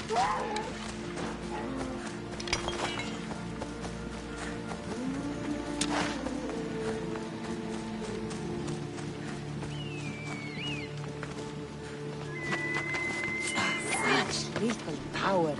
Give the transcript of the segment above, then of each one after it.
Such little power.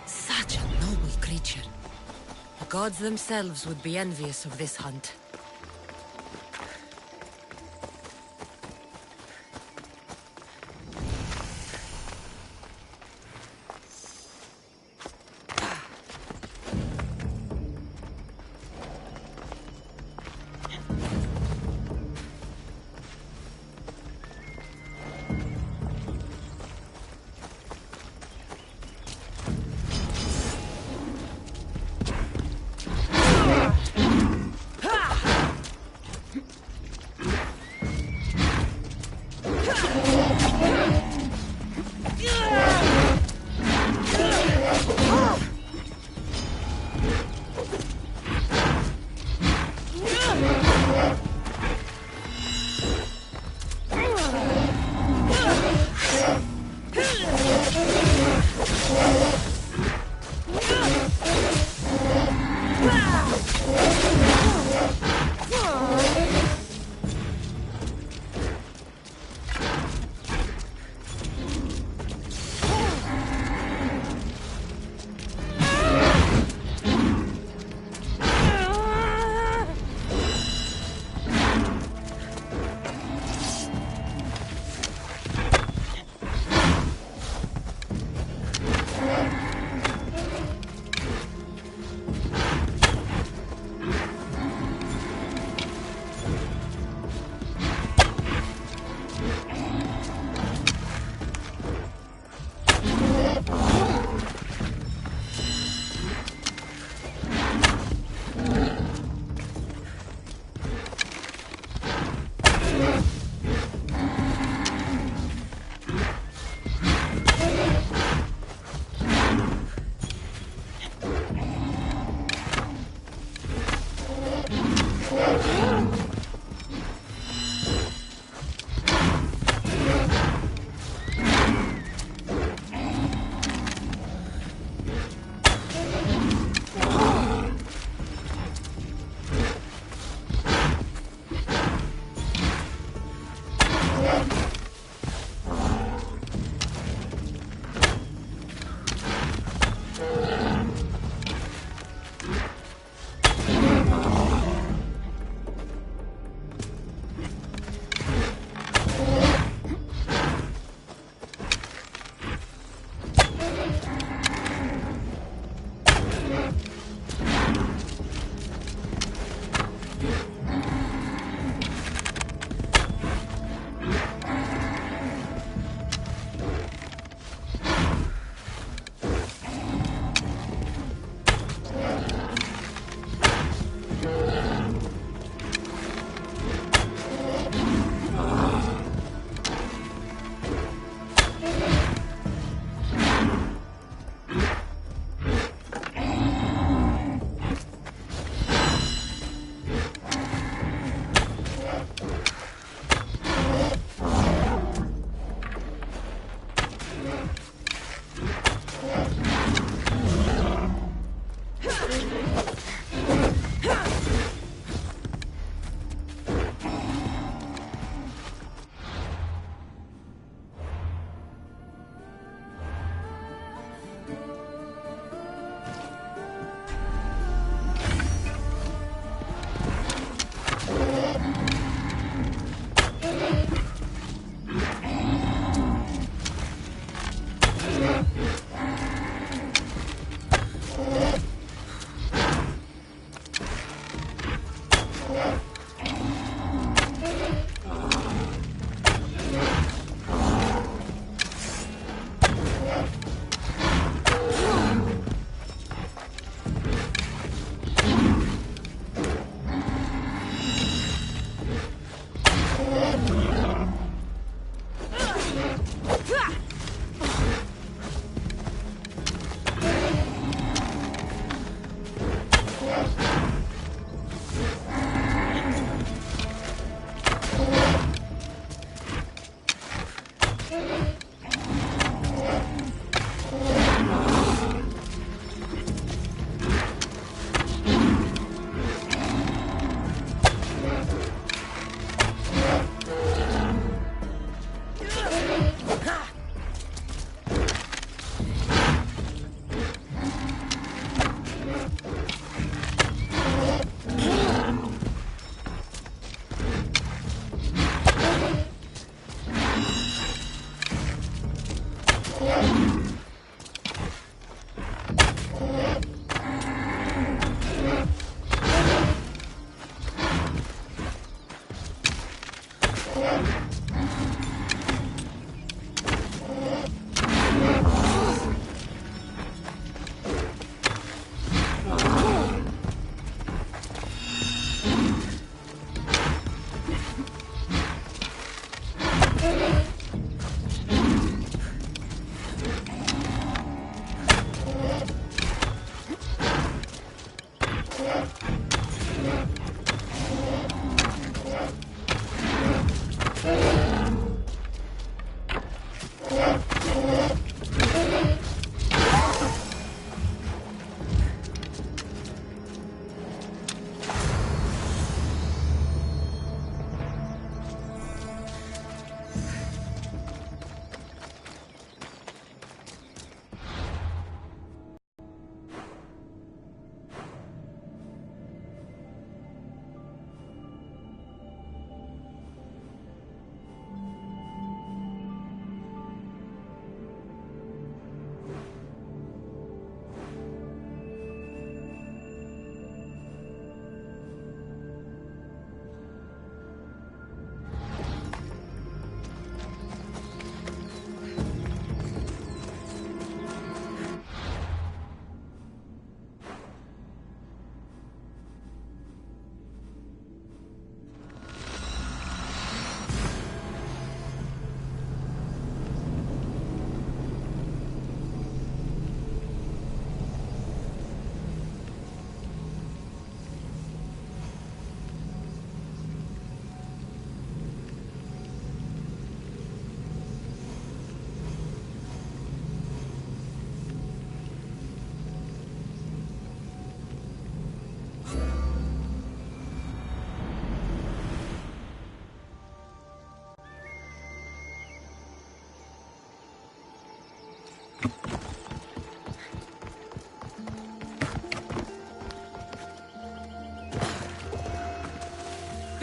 Such a noble creature. The gods themselves would be envious of this hunt.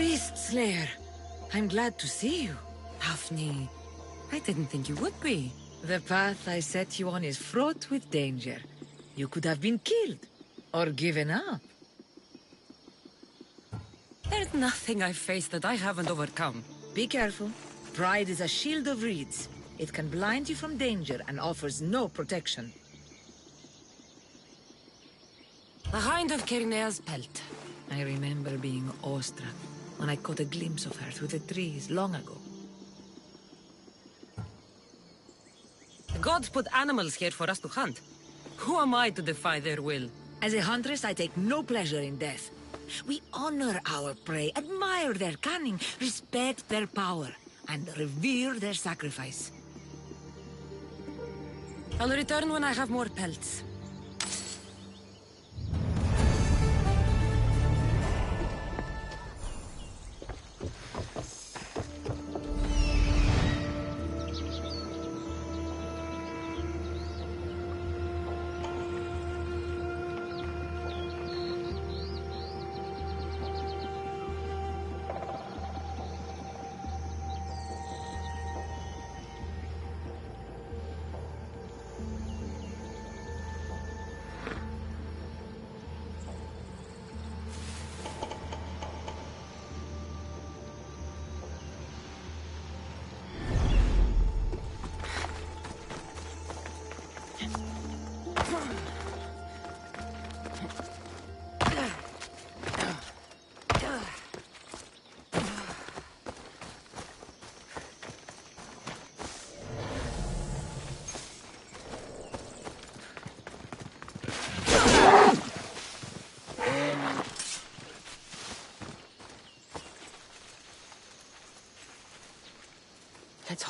Beast Slayer, I'm glad to see you. Daphne, I didn't think you would be. The path I set you on is fraught with danger. You could have been killed, or given up. There's nothing I've faced that I haven't overcome. Be careful. Pride is a shield of reeds. It can blind you from danger and offers no protection. The Hind of Kyrnea's pelt. I remember being awestruck when I caught a glimpse of her through the trees long ago. The gods put animals here for us to hunt. Who am I to defy their will? As a huntress, I take no pleasure in death. We honor our prey, admire their cunning, respect their power, and revere their sacrifice. I'll return when I have more pelts.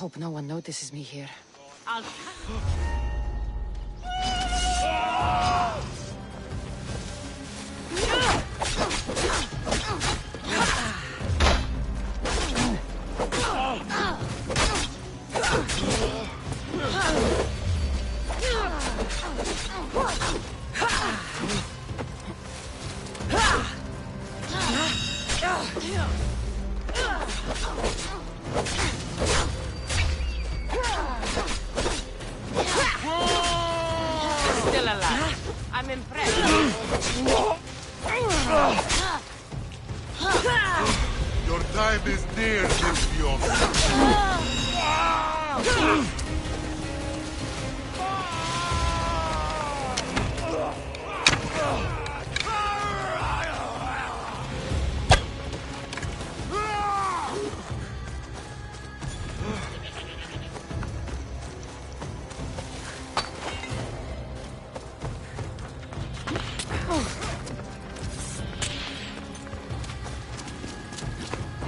hope no one notices me here. I'll... Still alive. I'm impressed. Your time is near, Silvio.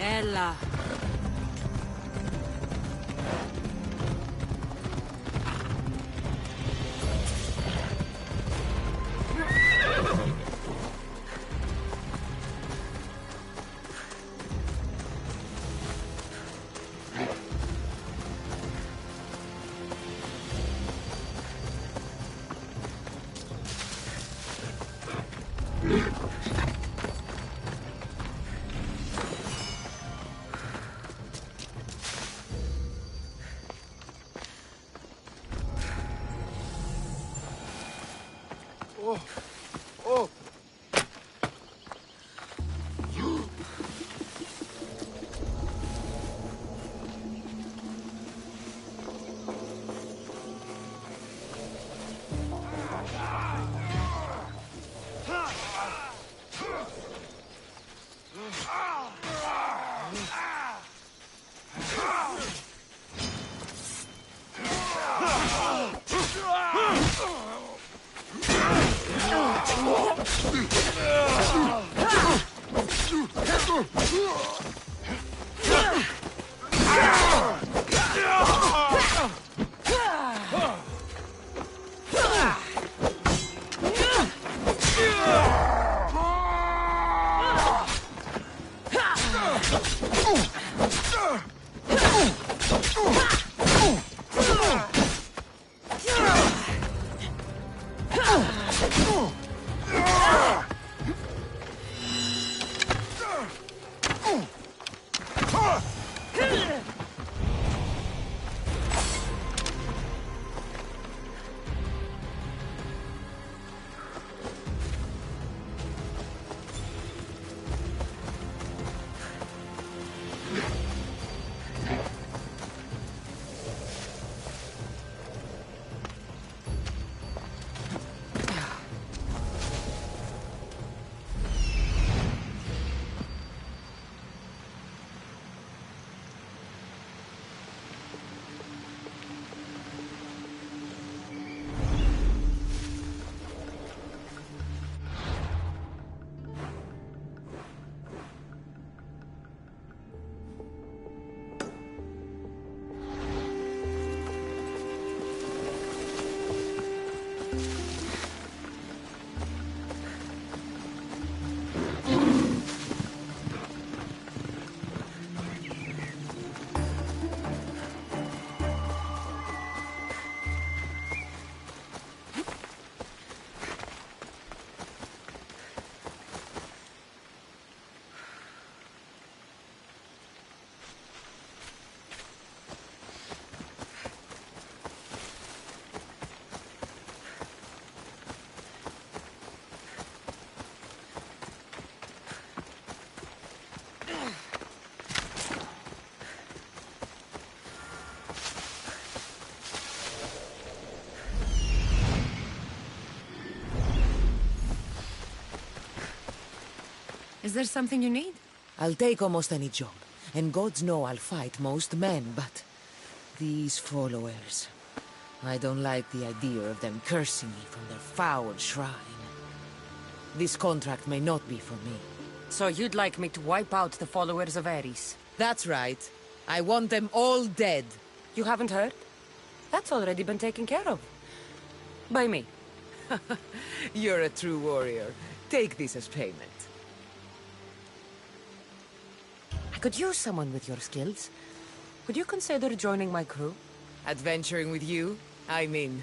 Ella. Oh, oh. Is there something you need? I'll take almost any job. And gods know I'll fight most men, but... these followers... I don't like the idea of them cursing me from their foul shrine. This contract may not be for me. So you'd like me to wipe out the followers of Ares? That's right. I want them all dead. You haven't heard? That's already been taken care of. By me. You're a true warrior. Take this as payment. I could use someone with your skills. Would you consider joining my crew? Adventuring with you? I'm in.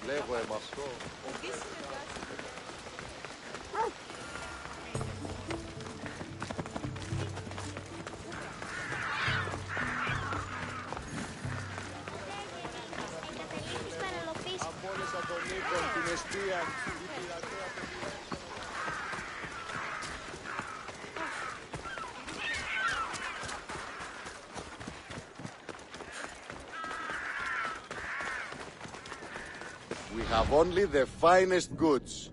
Λέγω αυτό. Απόλυσα τον Νίκο, την εστία, η πειρατεία παιδιά. We have only the finest goods.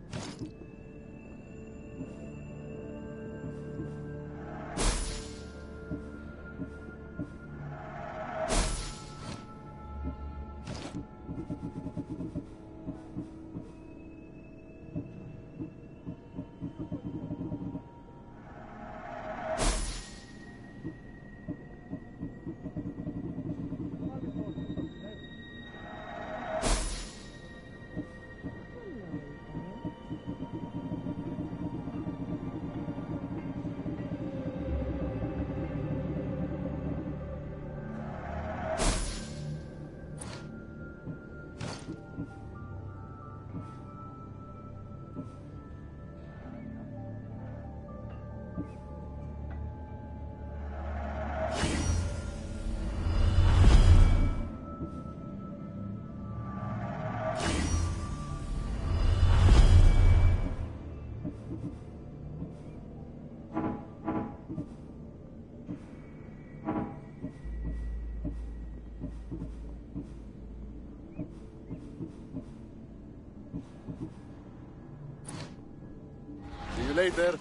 See you later.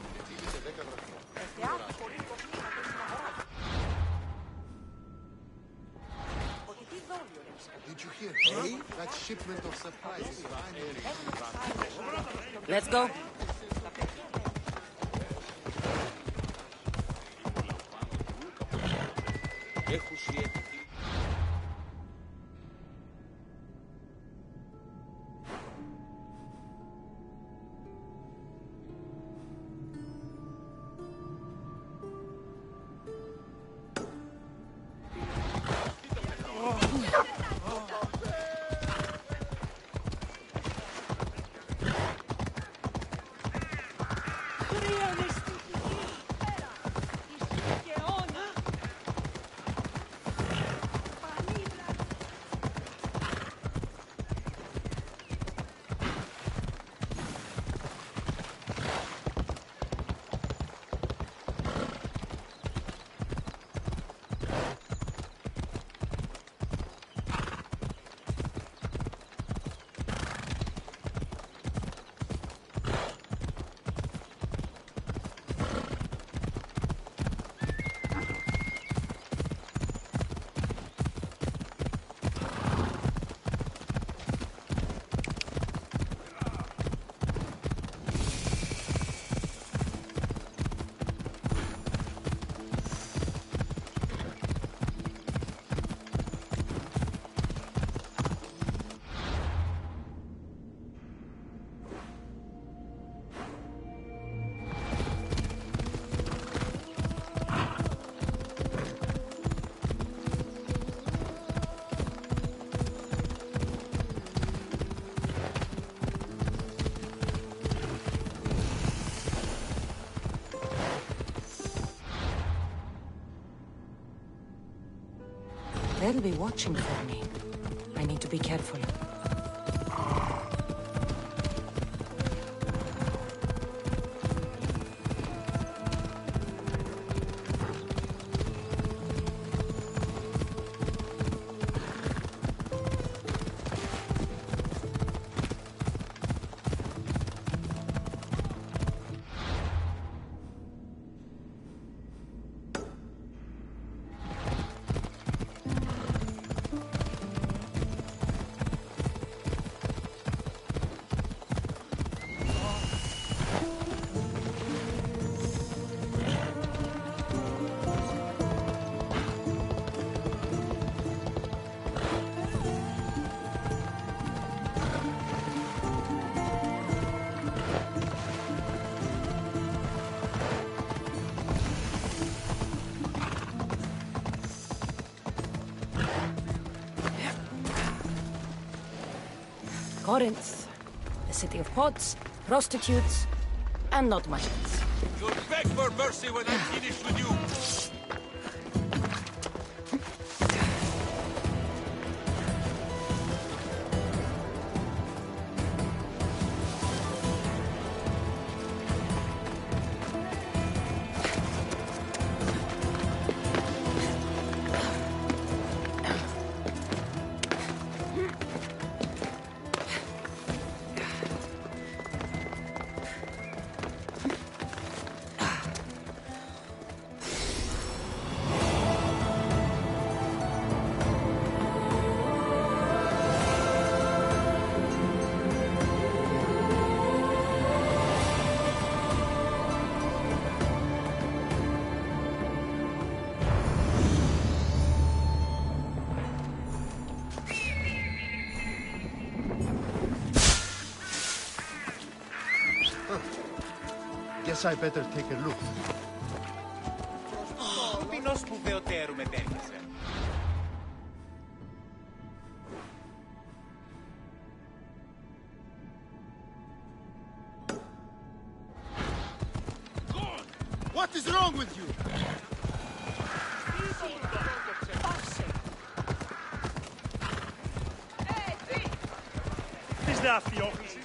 Did you hear? Hey, that shipment of supplies is finally. Let's go. They'll be watching for me. I need to be careful. Corinth, a city of pots, prostitutes, and not much else. You'll beg for mercy when I'm finished with you! Guess I better take a look. Ποινός σπουδαιοτέρου μετέρχεσαι. What is wrong with you? Της δαφιόχλησης.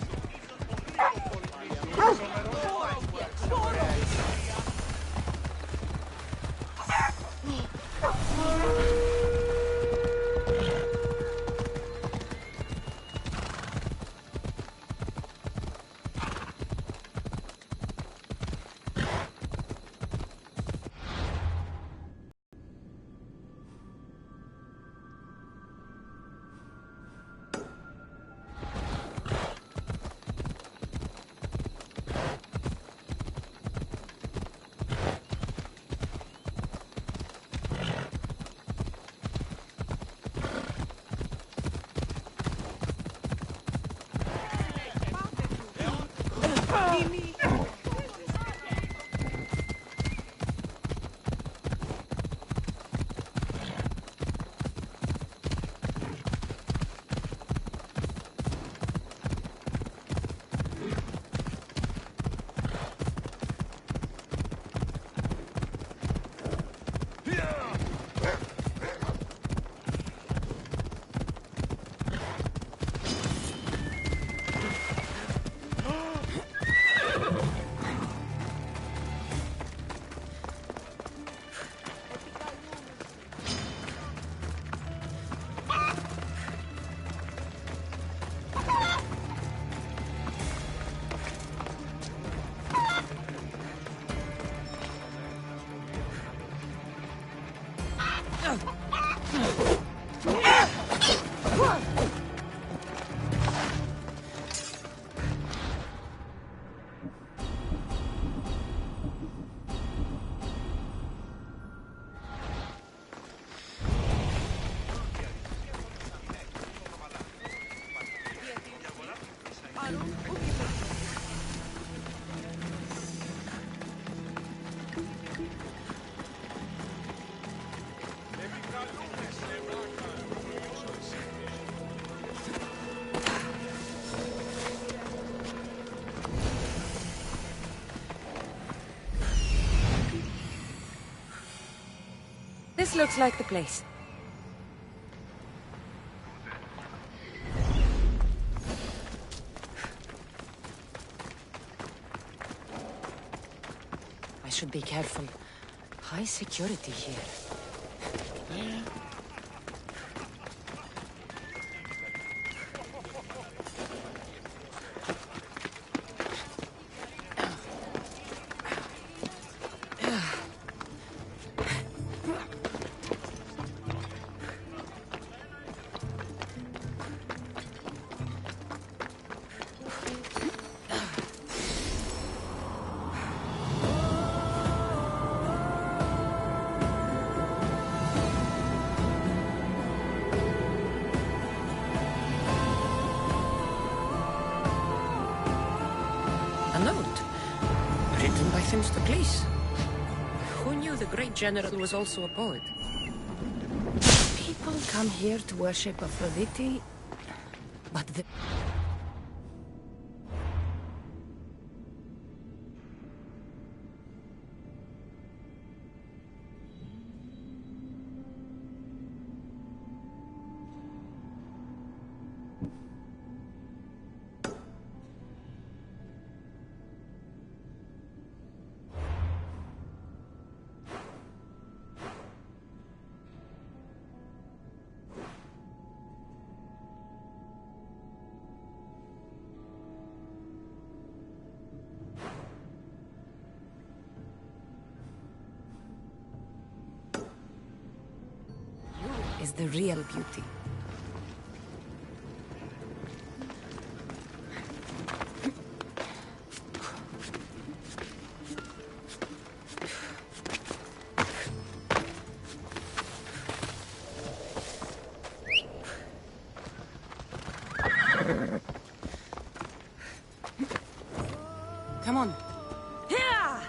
This looks like the place. I should be careful. High security here. A note. Written by Themistocles. Who knew the great general was also a poet? People come here to worship Aphrodite, but the... is the real beauty. Come on. Yeah!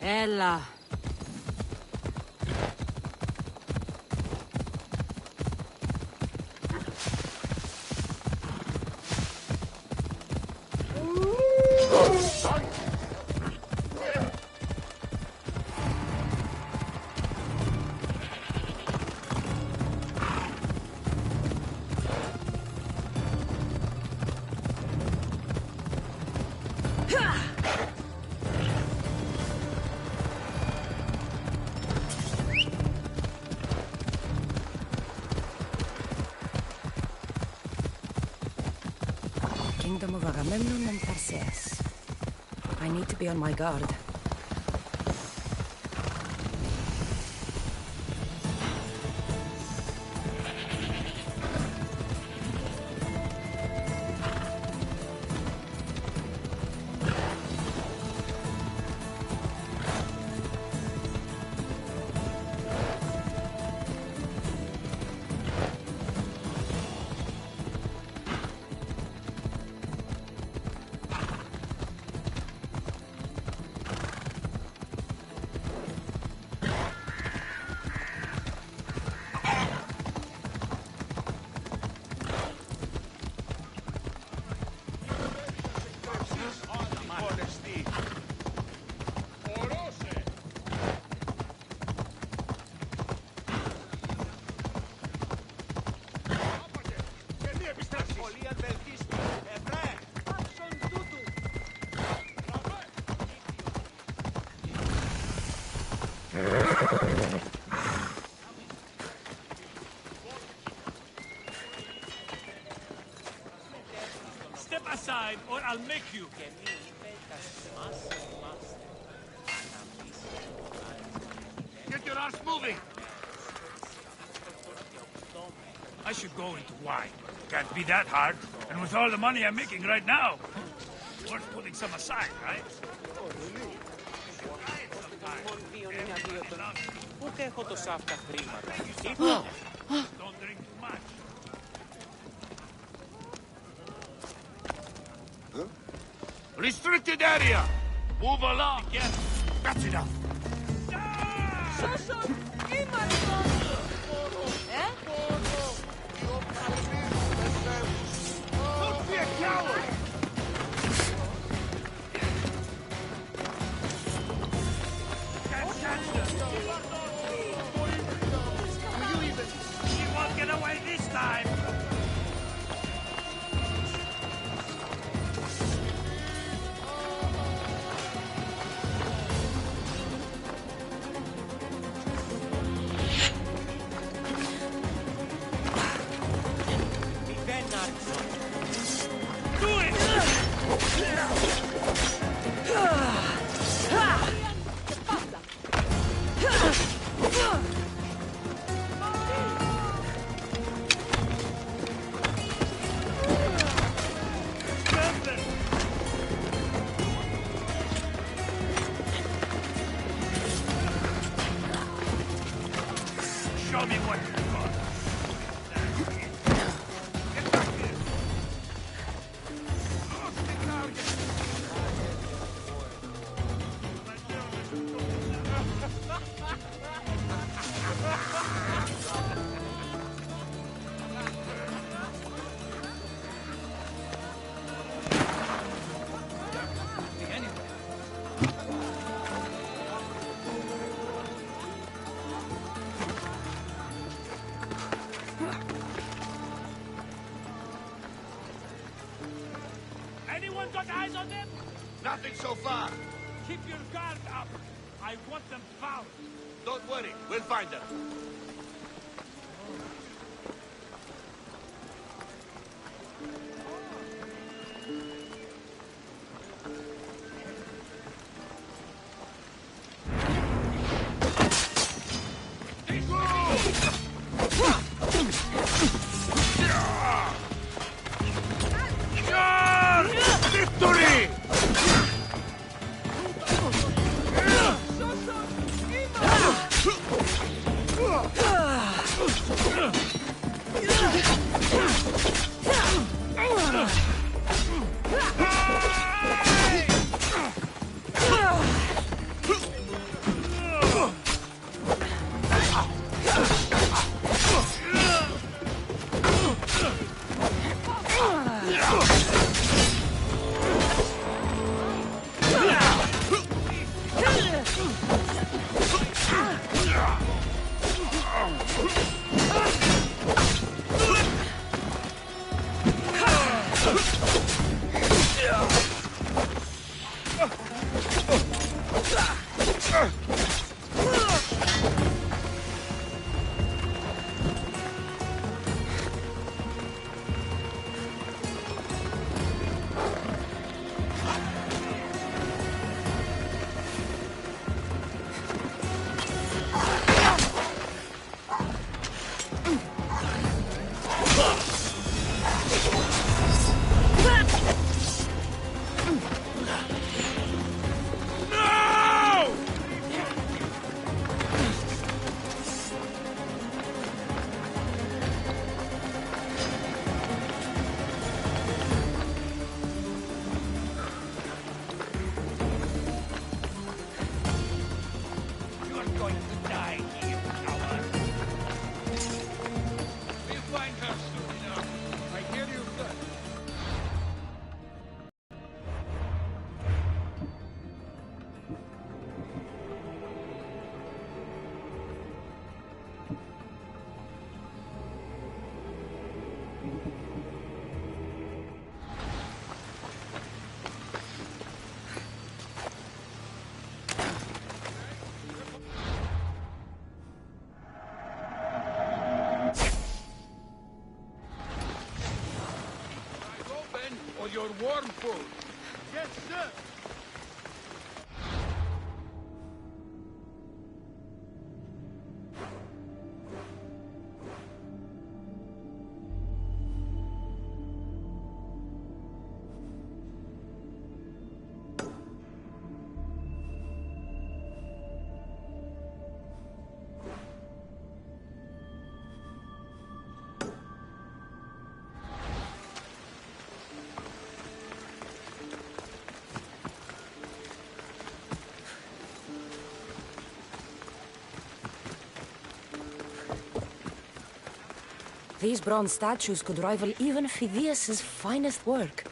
Ella. Kingdom of Agamemnon and Perseus. I need to be on my guard. Step aside or I'll make you. Get your ass moving. I should go into wine. Can't be that hard. And with all the money I'm making right now, worth putting some aside, right? Ούτε έχω τόσα αυτά χρήματα. Don't drink too much. Restricted area! Move along! Yes, that's enough! Don't be a coward! She won't get away this time! Show me what you got. Nothing so far. Keep your guard up. I want them found. Don't worry, we'll find them. Victory! Or your warm food. Yes, sir. These bronze statues could rival even Phidias's finest work.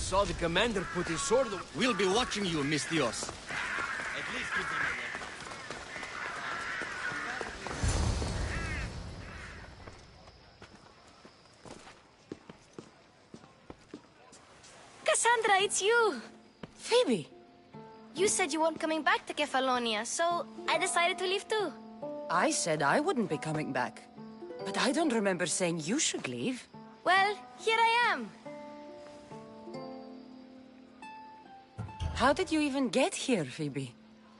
saw the commander put his sword away. We'll be watching you, Miss Dios. At least give them a weapon. Cassandra, it's you! Phoebe! You said you weren't coming back to Kefalonia, so I decided to leave too. I said I wouldn't be coming back. But I don't remember saying you should leave. Well, here I am. How did you even get here, Phoebe?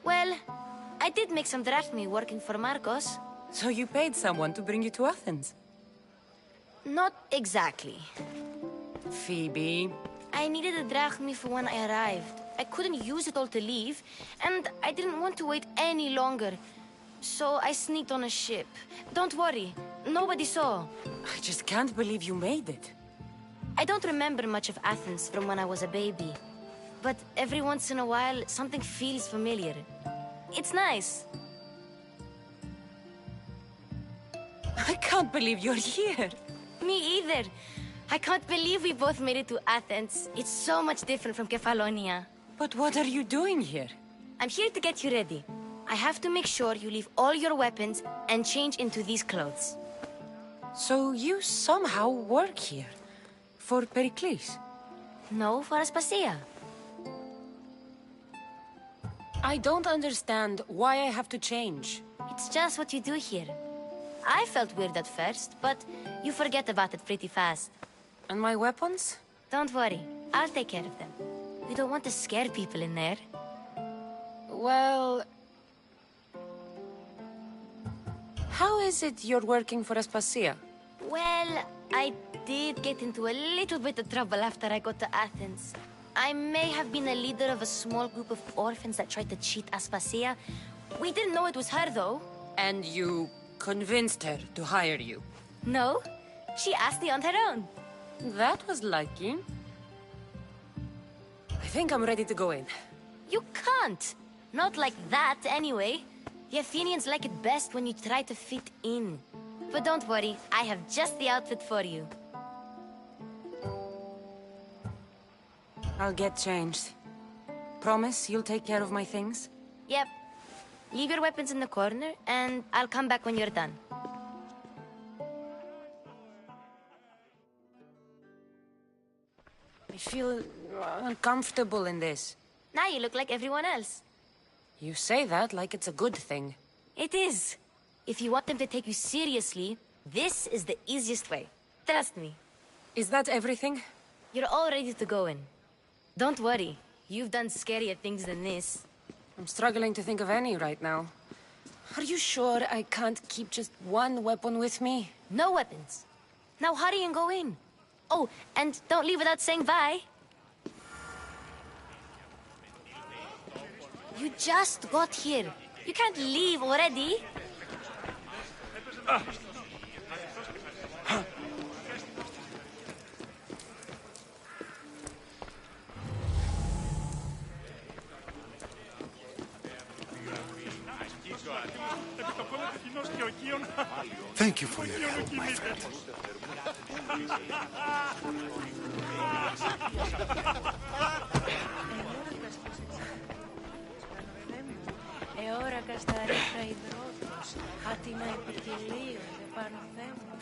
Well, I did make some drachmi working for Marcos. So you paid someone to bring you to Athens? Not exactly. Phoebe... I needed a drachmi for when I arrived. I couldn't use it all to leave, and I didn't want to wait any longer. So I sneaked on a ship. Don't worry, nobody saw. I just can't believe you made it. I don't remember much of Athens from when I was a baby. But every once in a while, something feels familiar. It's nice. I can't believe you're here. Me either. I can't believe we both made it to Athens. It's so much different from Kefalonia. But what are you doing here? I'm here to get you ready. I have to make sure you leave all your weapons and change into these clothes. So you somehow work here? For Pericles? No, for Aspasia. I don't understand why I have to change. It's just what you do here. I felt weird at first, but you forget about it pretty fast. And my weapons? Don't worry, I'll take care of them. We don't want to scare people in there. Well... How is it you're working for Aspasia? Well, I did get into a little bit of trouble after I got to Athens. I may have been a leader of a small group of orphans that tried to cheat Aspasia. We didn't know it was her, though. And you convinced her to hire you? No, she asked me on her own. That was lucky. I think I'm ready to go in. You can't. Not like that, anyway. The Athenians like it best when you try to fit in. But don't worry, I have just the outfit for you. I'll get changed. Promise you'll take care of my things? Yep. Leave your weapons in the corner, and I'll come back when you're done. I feel uncomfortable in this. Now you look like everyone else. You say that like it's a good thing. It is. If you want them to take you seriously, this is the easiest way. Trust me. Is that everything? You're all ready to go in. Don't worry. You've done scarier things than this. I'm struggling to think of any right now. Are you sure I can't keep just one weapon with me? No weapons. Now hurry and go in. Oh, and don't leave without saying bye. You just got here. You can't leave already. Thank you for your help, my friend. Εόρακα στα ρίχα υδρότος, άτιμα επικελίων επάνω θέμου.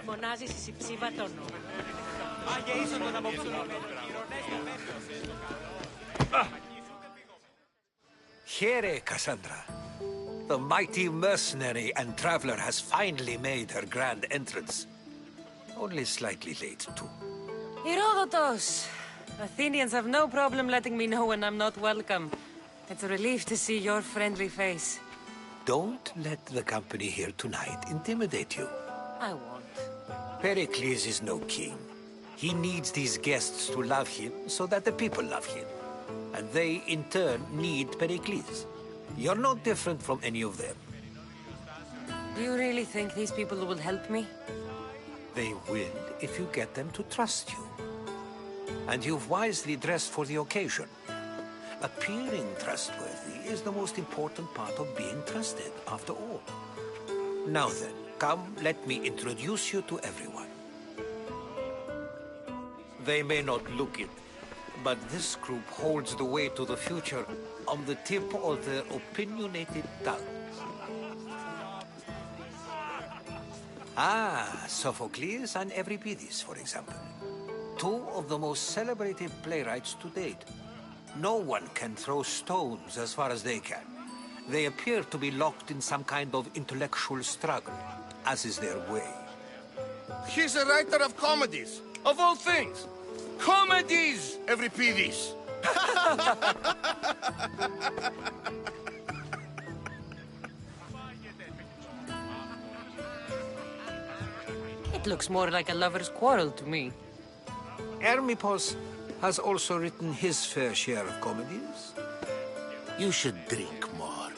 Μονάζεις η συψίβα των νόμων. Here, Cassandra. The mighty mercenary and traveler has finally made her grand entrance. Only slightly late, too. Herodotos! Athenians have no problem letting me know when I'm not welcome. It's a relief to see your friendly face. Don't let the company here tonight intimidate you. I won't. Pericles is no king. He needs these guests to love him so that the people love him. And they, in turn, need Pericles. You're not different from any of them. Do you really think these people will help me? They will if you get them to trust you. And you've wisely dressed for the occasion. Appearing trustworthy is the most important part of being trusted, after all. Now then, come, let me introduce you to everyone. They may not look it, but this group holds the way to the future on the tip of their opinionated tongue. Ah, Sophocles and Euripides, for example. Two of the most celebrated playwrights to date. No one can throw stones as far as they can. They appear to be locked in some kind of intellectual struggle, as is their way. He's a writer of comedies, of all things. Comedies, Euripides. It looks more like a lover's quarrel to me. Hermippos has also written his fair share of comedies. You should drink more.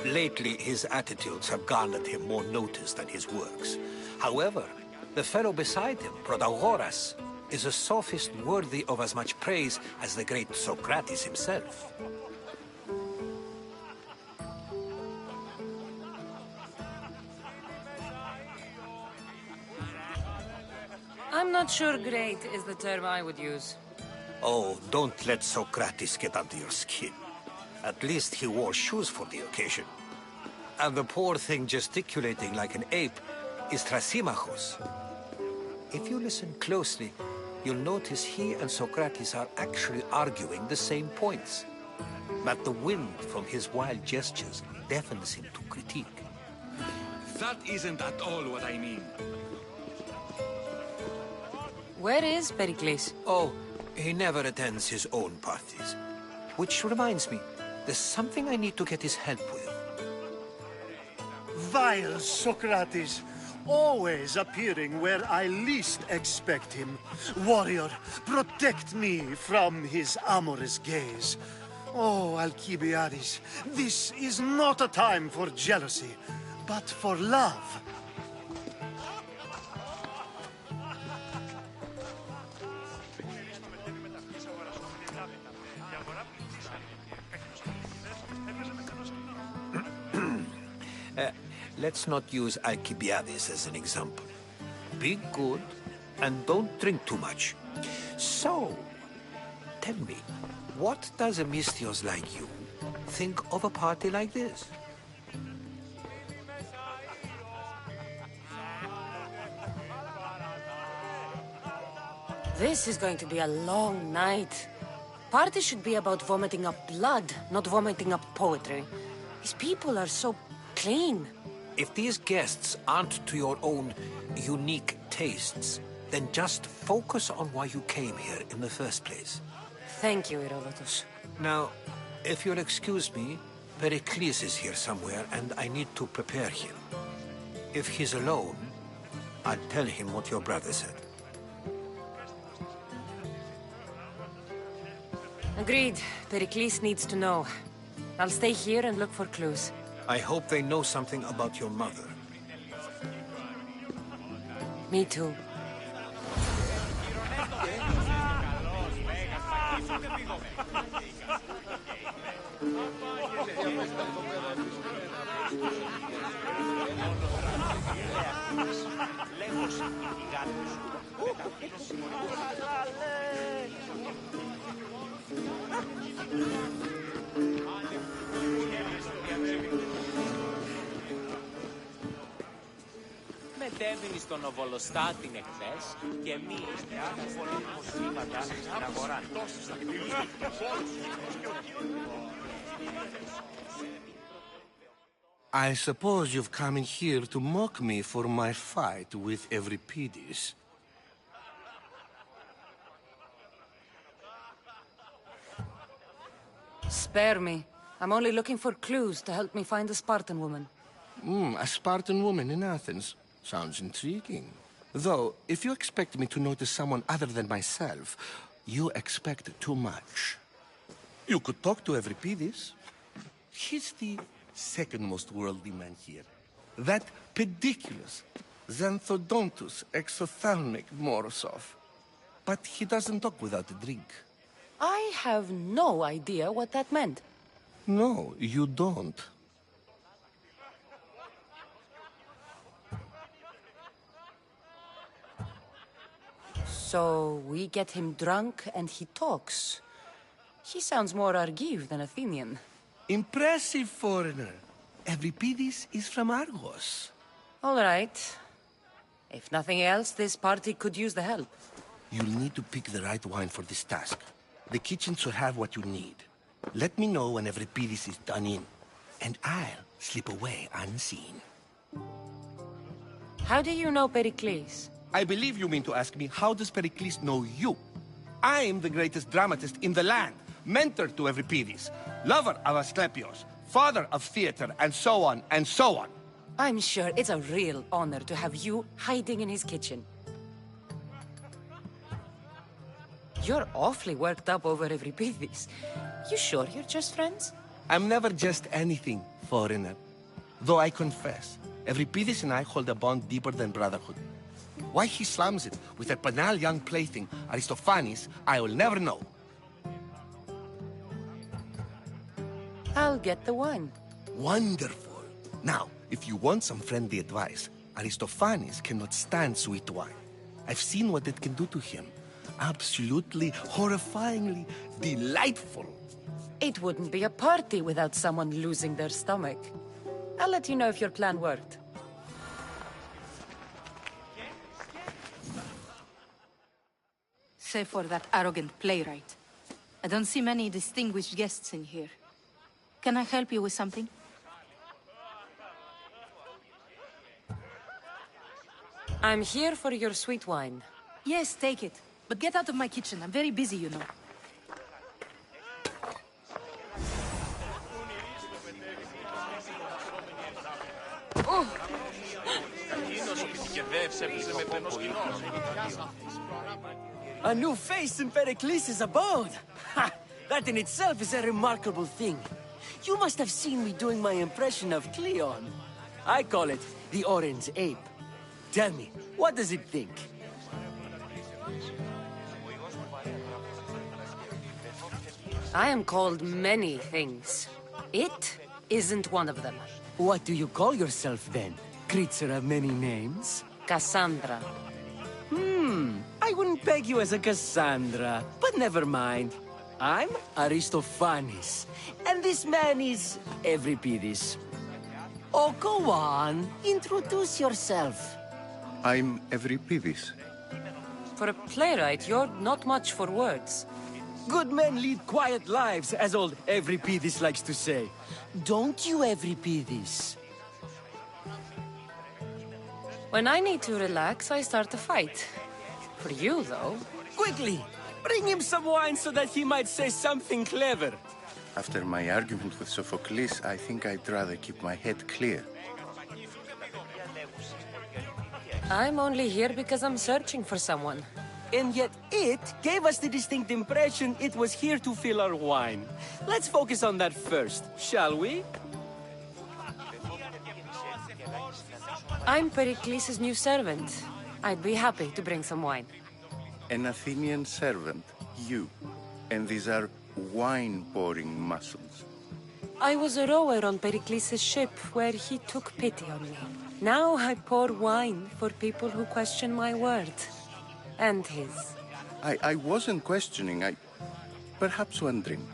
Lately, his attitudes have garnered him more notice than his works. However, the fellow beside him, Protagoras, is a sophist worthy of as much praise as the great Socrates himself. I'm not sure great is the term I would use. Oh, don't let Socrates get under your skin. At least he wore shoes for the occasion. And the poor thing gesticulating like an ape is Thrasymachos. If you listen closely, you'll notice he and Socrates are actually arguing the same points. But the wind from his wild gestures deafens him to critique. That isn't at all what I mean. Where is Pericles? Oh, he never attends his own parties. Which reminds me, there's something I need to get his help with. Vile Socrates, always appearing where I least expect him. Warrior, protect me from his amorous gaze. Oh, Alcibiades, this is not a time for jealousy, but for love. Let's not use Alcibiades as an example. Be good and don't drink too much. So, tell me, what does a Misthios like you think of a party like this? This is going to be a long night. Party should be about vomiting up blood, not vomiting up poetry. These people are so clean. If these guests aren't to your own unique tastes, then just focus on why you came here in the first place. Thank you, Herodotus. Now, if you'll excuse me, Pericles is here somewhere and I need to prepare him. If he's alone, I'll tell him what your brother said. Agreed. Pericles needs to know. I'll stay here and look for clues. I hope they know something about your mother. Me too. Μετέβηνε στον Οβολοστάτην εχθές και εμείς χρήματα στην αγορά. I suppose you've come in here to mock me for my fight with Euripides. Spare me. I'm only looking for clues to help me find a Spartan woman. A Spartan woman in Athens. Sounds intriguing. Though, if you expect me to notice someone other than myself, you expect too much. You could talk to Euripides. He's the second most worldly man here. That pediculous Xanthodontus exophthalmic Morosov. But he doesn't talk without a drink. I have no idea what that meant. No, you don't. So we get him drunk and he talks. He sounds more Argive than Athenian. Impressive, foreigner. Euripides is from Argos. All right. If nothing else, this party could use the help. You'll need to pick the right wine for this task. The kitchen should have what you need. Let me know when Euripides is done in, and I'll slip away unseen. How do you know Pericles? I believe you mean to ask me, how does Pericles know you? I'm the greatest dramatist in the land, mentor to Euripides, lover of Asclepios, father of theater, and so on, and so on. I'm sure it's a real honor to have you hiding in his kitchen. You're awfully worked up over Euripides. You sure you're just friends? I'm never just anything, foreigner. Though I confess, Euripides and I hold a bond deeper than brotherhood. Why he slams it with a banal young plaything, Aristophanes, I will never know. I'll get the wine. Wonderful. Now, if you want some friendly advice, Aristophanes cannot stand sweet wine. I've seen what it can do to him. Absolutely, horrifyingly delightful. It wouldn't be a party without someone losing their stomach. I'll let you know if your plan worked. Save for that arrogant playwright. I don't see many distinguished guests in here. Can I help you with something? I'm here for your sweet wine. Yes, take it. But get out of my kitchen. I'm very busy, you know. Oh! A new face in Pericles' abode! Ha! That in itself is a remarkable thing. You must have seen me doing my impression of Cleon. I call it the Orange Ape. Tell me, what does it think? I am called many things. It isn't one of them. What do you call yourself then? Creature of many names? Cassandra. I wouldn't peg you as a Cassandra, but never mind. I'm Aristophanes, and this man is Euripides. Oh, go on. Introduce yourself. I'm Euripides. For a playwright, you're not much for words. Good men lead quiet lives, as old Euripides likes to say. Don't you, Euripides? When I need to relax, I start a fight. For you, though... Quickly! Bring him some wine so that he might say something clever. After my argument with Sophocles, I think I'd rather keep my head clear. I'm only here because I'm searching for someone. And yet it gave us the distinct impression it was here to fill our wine. Let's focus on that first, shall we? I'm Pericles' new servant. I'd be happy to bring some wine. An Athenian servant, you. And these are wine-pouring muscles. I was a rower on Pericles' ship where he took pity on me. Now I pour wine for people who question my word. And his. I wasn't questioning, Perhaps one drink.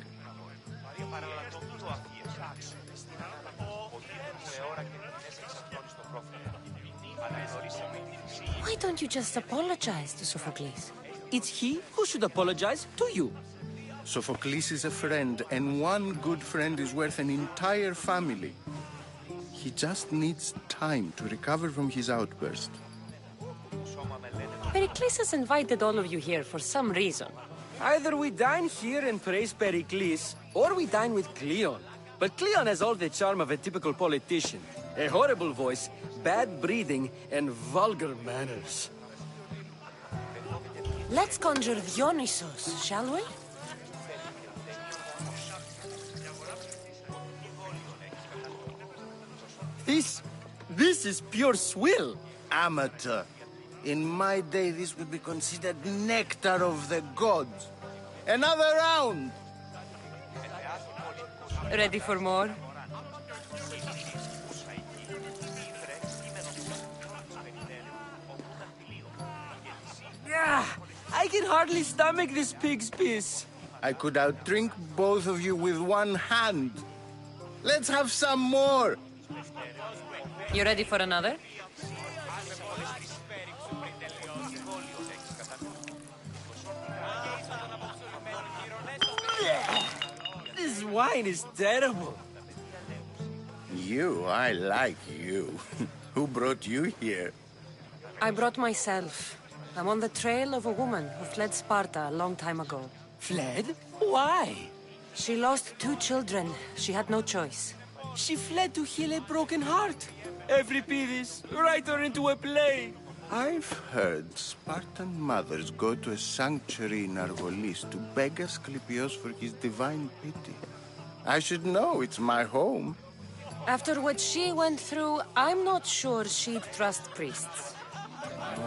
Why don't you just apologize to Sophocles? It's he who should apologize to you. Sophocles is a friend, and one good friend is worth an entire family. He just needs time to recover from his outburst. Pericles has invited all of you here for some reason. Either we dine here and praise Pericles, or we dine with Cleon. But Cleon has all the charm of a typical politician. A horrible voice, bad breeding, and vulgar manners. Let's conjure Dionysos, shall we? This This is pure swill. Amateur. In my day, this would be considered nectar of the gods. Another round! Ready for more? Yeah, I can hardly stomach this pig's piss. I could outdrink both of you with one hand. Let's have some more! You ready for another? This wine is terrible. You, I like you. Who brought you here? I brought myself. I'm on the trail of a woman who fled Sparta a long time ago. Fled? Why? She lost 2 children. She had no choice. She fled to heal a broken heart. Euripides, write her into a play. I've heard Spartan mothers go to a sanctuary in Argolis to beg Asclepios for his divine pity. I should know, it's my home. After what she went through, I'm not sure she'd trust priests.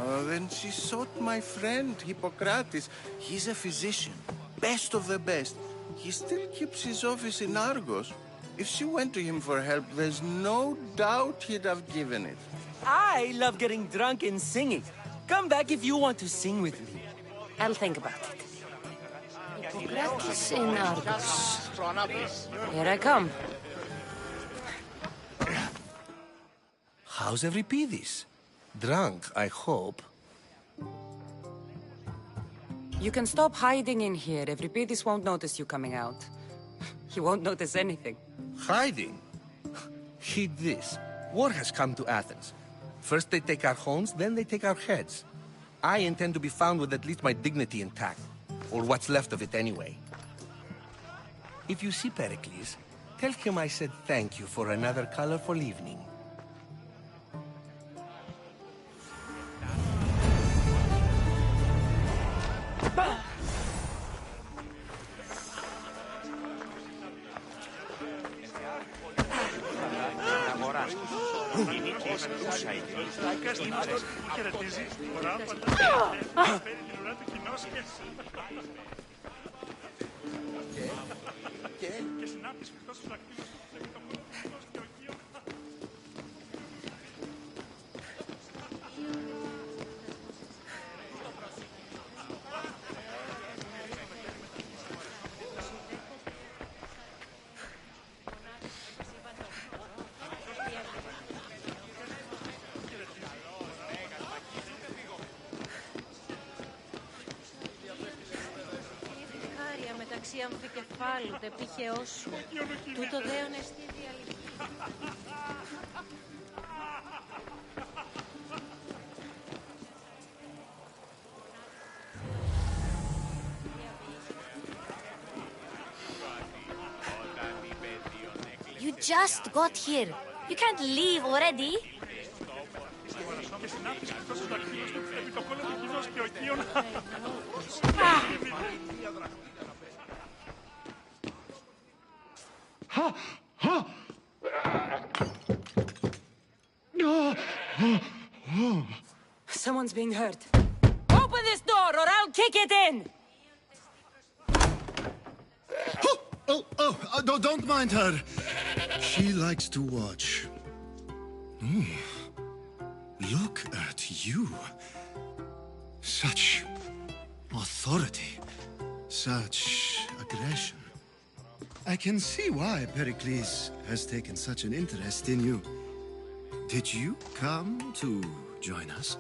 Oh, then she sought my friend, Hippocrates. He's a physician, best of the best. He still keeps his office in Argos. If she went to him for help, there's no doubt he'd have given it. I love getting drunk and singing. Come back if you want to sing with me. I'll think about it. Hippocrates in Argos. Here I come. How's Euripides? Drunk, I hope. You can stop hiding in here. Euripides won't notice you coming out. He won't notice anything. Hiding? Heed this. War has come to Athens. First they take our homes, then they take our heads. I intend to be found with at least my dignity intact. Or what's left of it anyway. If you see Pericles, tell him I said thank you for another colorful evening. μεταξύ αμφικεφάλου τε πήχεώς σου. Τούτο δέον εστί διαλυθεί. You just got here. You can't leave already. Someone's being hurt. Open this door or I'll kick it in! Don't mind her. She likes to watch. Look at you. Such authority. Such aggression. I can see why Pericles has taken such an interest in you. Did you come to join us?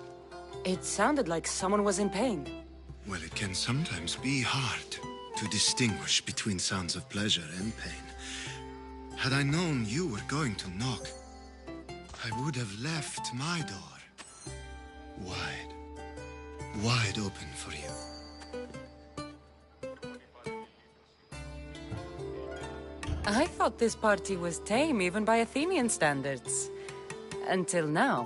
It sounded like someone was in pain. Well, it can sometimes be hard to distinguish between sounds of pleasure and pain. Had I known you were going to knock, I would have left my door wide open for you. I thought this party was tame even by Athenian standards. Until now.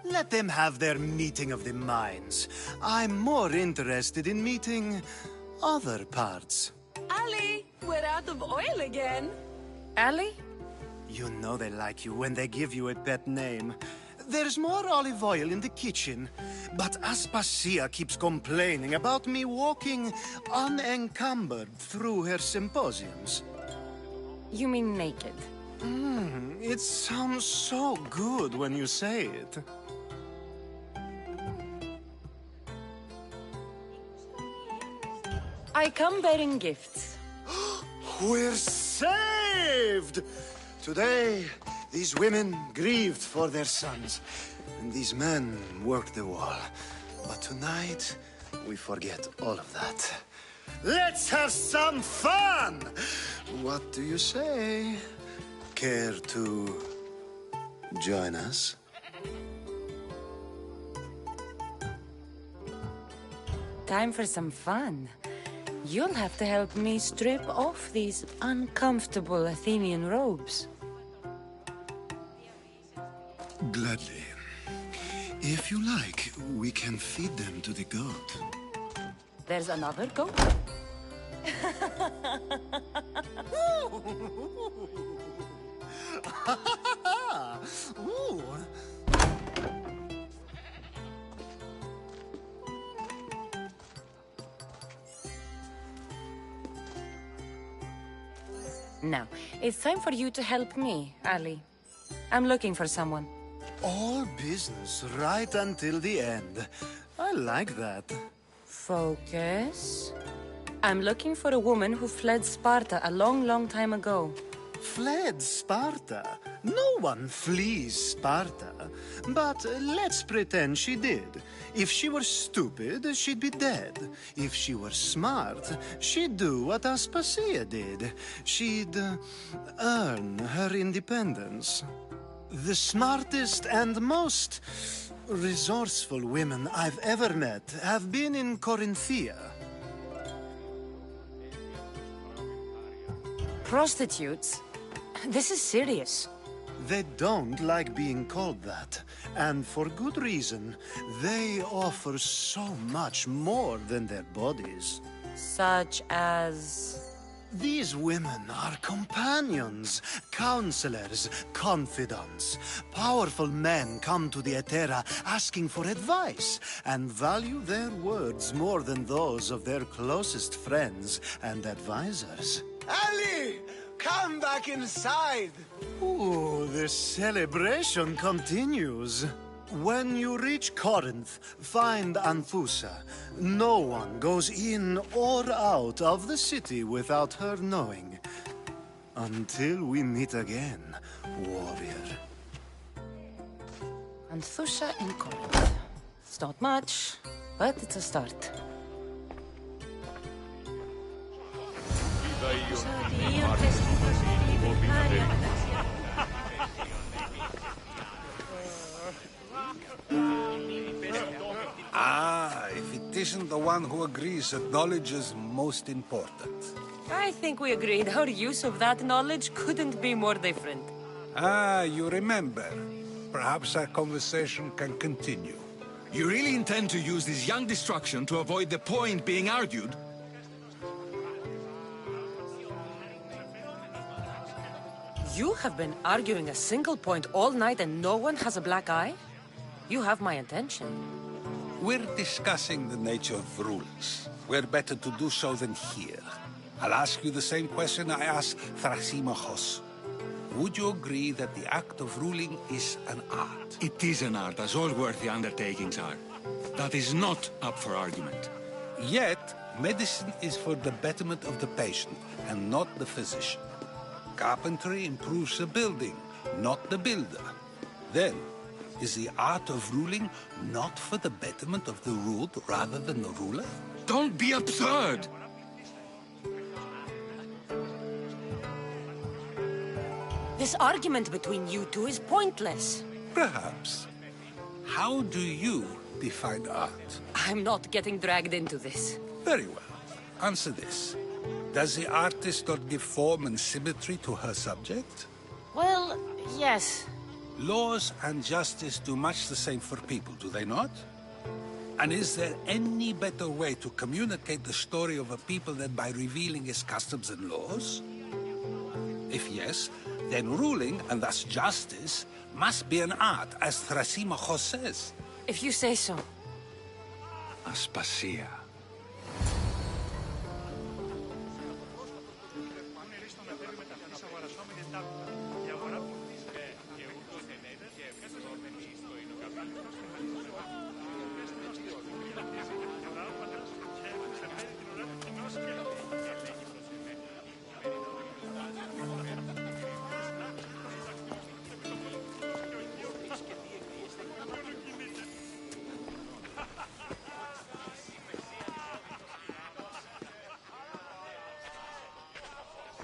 Let them have their meeting of the minds. I'm more interested in meeting other parts. Ali, we're out of oil again. Ali? You know they like you when they give you a pet name. There's more olive oil in the kitchen, but Aspasia keeps complaining about me walking unencumbered through her symposiums. You mean naked? It sounds so good when you say it. I come bearing gifts. We're saved! Today, these women grieved for their sons, and these men worked the wall. But tonight, we forget all of that. Let's have some fun! What do you say? Care to join us? Time for some fun. You'll have to help me strip off these uncomfortable Athenian robes. Gladly. If you like, we can feed them to the goat. There's another goat? Ooh. Now, it's time for you to help me, Ali. I'm looking for someone. All business right until the end. I like that. Focus. I'm looking for a woman who fled Sparta a long, long time ago. Fled Sparta? No one flees Sparta. But let's pretend she did. If she were stupid, she'd be dead. If she were smart, she'd do what Aspasia did. She'd earn her independence. The smartest and most resourceful women I've ever met have been in Corinthia. Prostitutes? This is serious. They don't like being called that, and for good reason. They offer so much more than their bodies. Such as... These women are companions, counselors, confidants. Powerful men come to the Etera asking for advice, and value their words more than those of their closest friends and advisors. Ali! Come back inside! Ooh, the celebration continues. When you reach Corinth, find Anfusa. No one goes in or out of the city without her knowing. Until we meet again, warrior. Anfusa in Corinth. It's not much, but it's a start. If it isn't the one who agrees that knowledge is most important. I think we agreed our use of that knowledge couldn't be more different. You remember. Perhaps our conversation can continue. You really intend to use this young destruction to avoid the point being argued? You have been arguing a single point all night and no one has a black eye? You have my attention. We're discussing the nature of rulers. Where better to do so than here? I'll ask you the same question I asked Thrasymachos. Would you agree that the act of ruling is an art? It is an art, as all worthy undertakings are. That is not up for argument. Yet, medicine is for the betterment of the patient, and not the physician. Carpentry improves the building, not the builder. Then, is the art of ruling not for the betterment of the ruled rather than the ruler? Don't be absurd! This argument between you two is pointless. Perhaps. How do you define art? I'm not getting dragged into this. Very well. Answer this. Does the artist not give form and symmetry to her subject? Well, yes. Laws and justice do much the same for people, do they not? And is there any better way to communicate the story of a people than by revealing its customs and laws? If yes, then ruling, and thus justice, Must be an art, as Thrasymachos says. If you say so. Aspasia.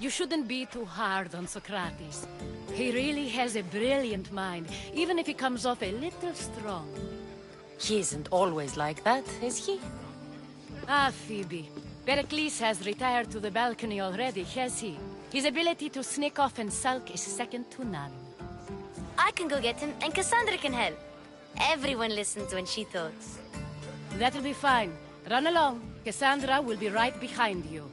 You shouldn't be too hard on Socrates. He really has a brilliant mind, even if he comes off a little strong. He isn't always like that, is he? Ah, Phoebe. Pericles has retired to the balcony already, has he? His ability to sneak off and sulk is second to none. I can go get him, and Cassandra can help. Everyone listens when she talks. That'll be fine. Run along. Cassandra will be right behind you.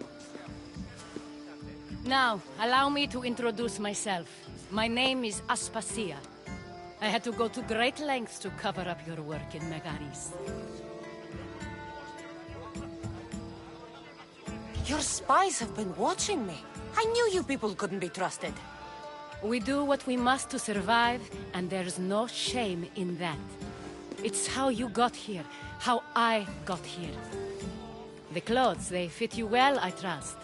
Now, allow me to introduce myself. My name is Aspasia. I had to go to great lengths to cover up your work in Megaris. Your spies have been watching me. I knew you people couldn't be trusted. We do what we must to survive, and there's no shame in that. It's how you got here, how I got here. The clothes, they fit you well, I trust.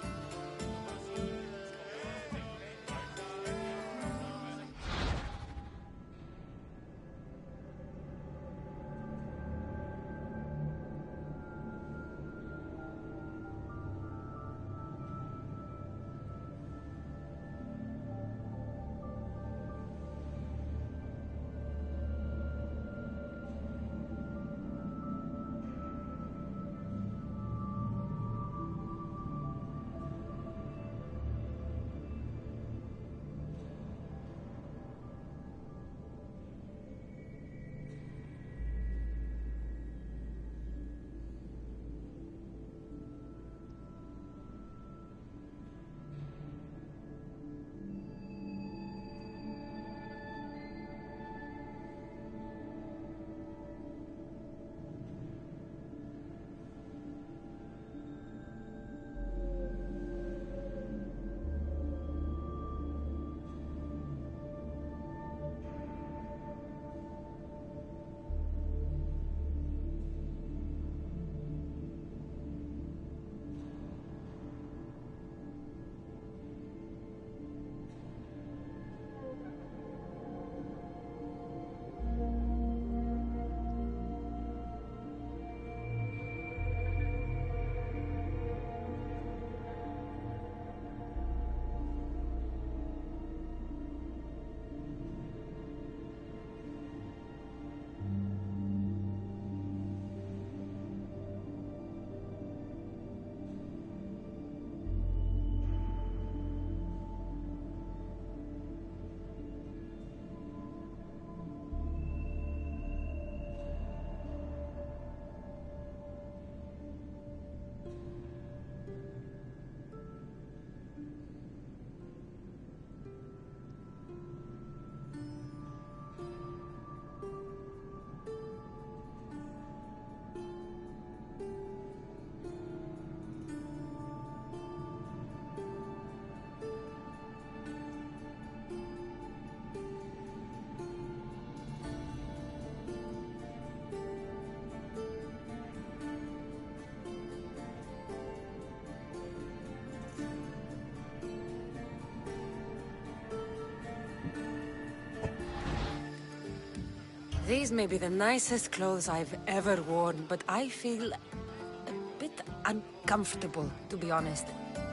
These may be the nicest clothes I've ever worn, but I feel a bit uncomfortable, to be honest.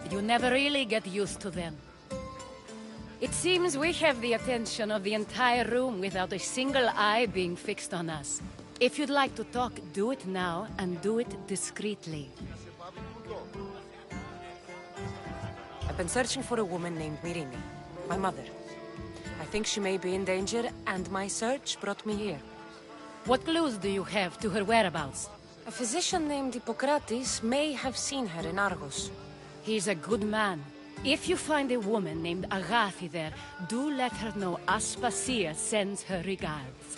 You never really get used to them. It seems we have the attention of the entire room without a single eye being fixed on us. If you'd like to talk, do it now, and do it discreetly. I've been searching for a woman named Myrine, my mother. I think she may be in danger, and my search brought me here. What clues do you have to her whereabouts? A physician named Hippocrates may have seen her in Argos. He's a good man. If you find a woman named Agathi there, do let her know Aspasia sends her regards.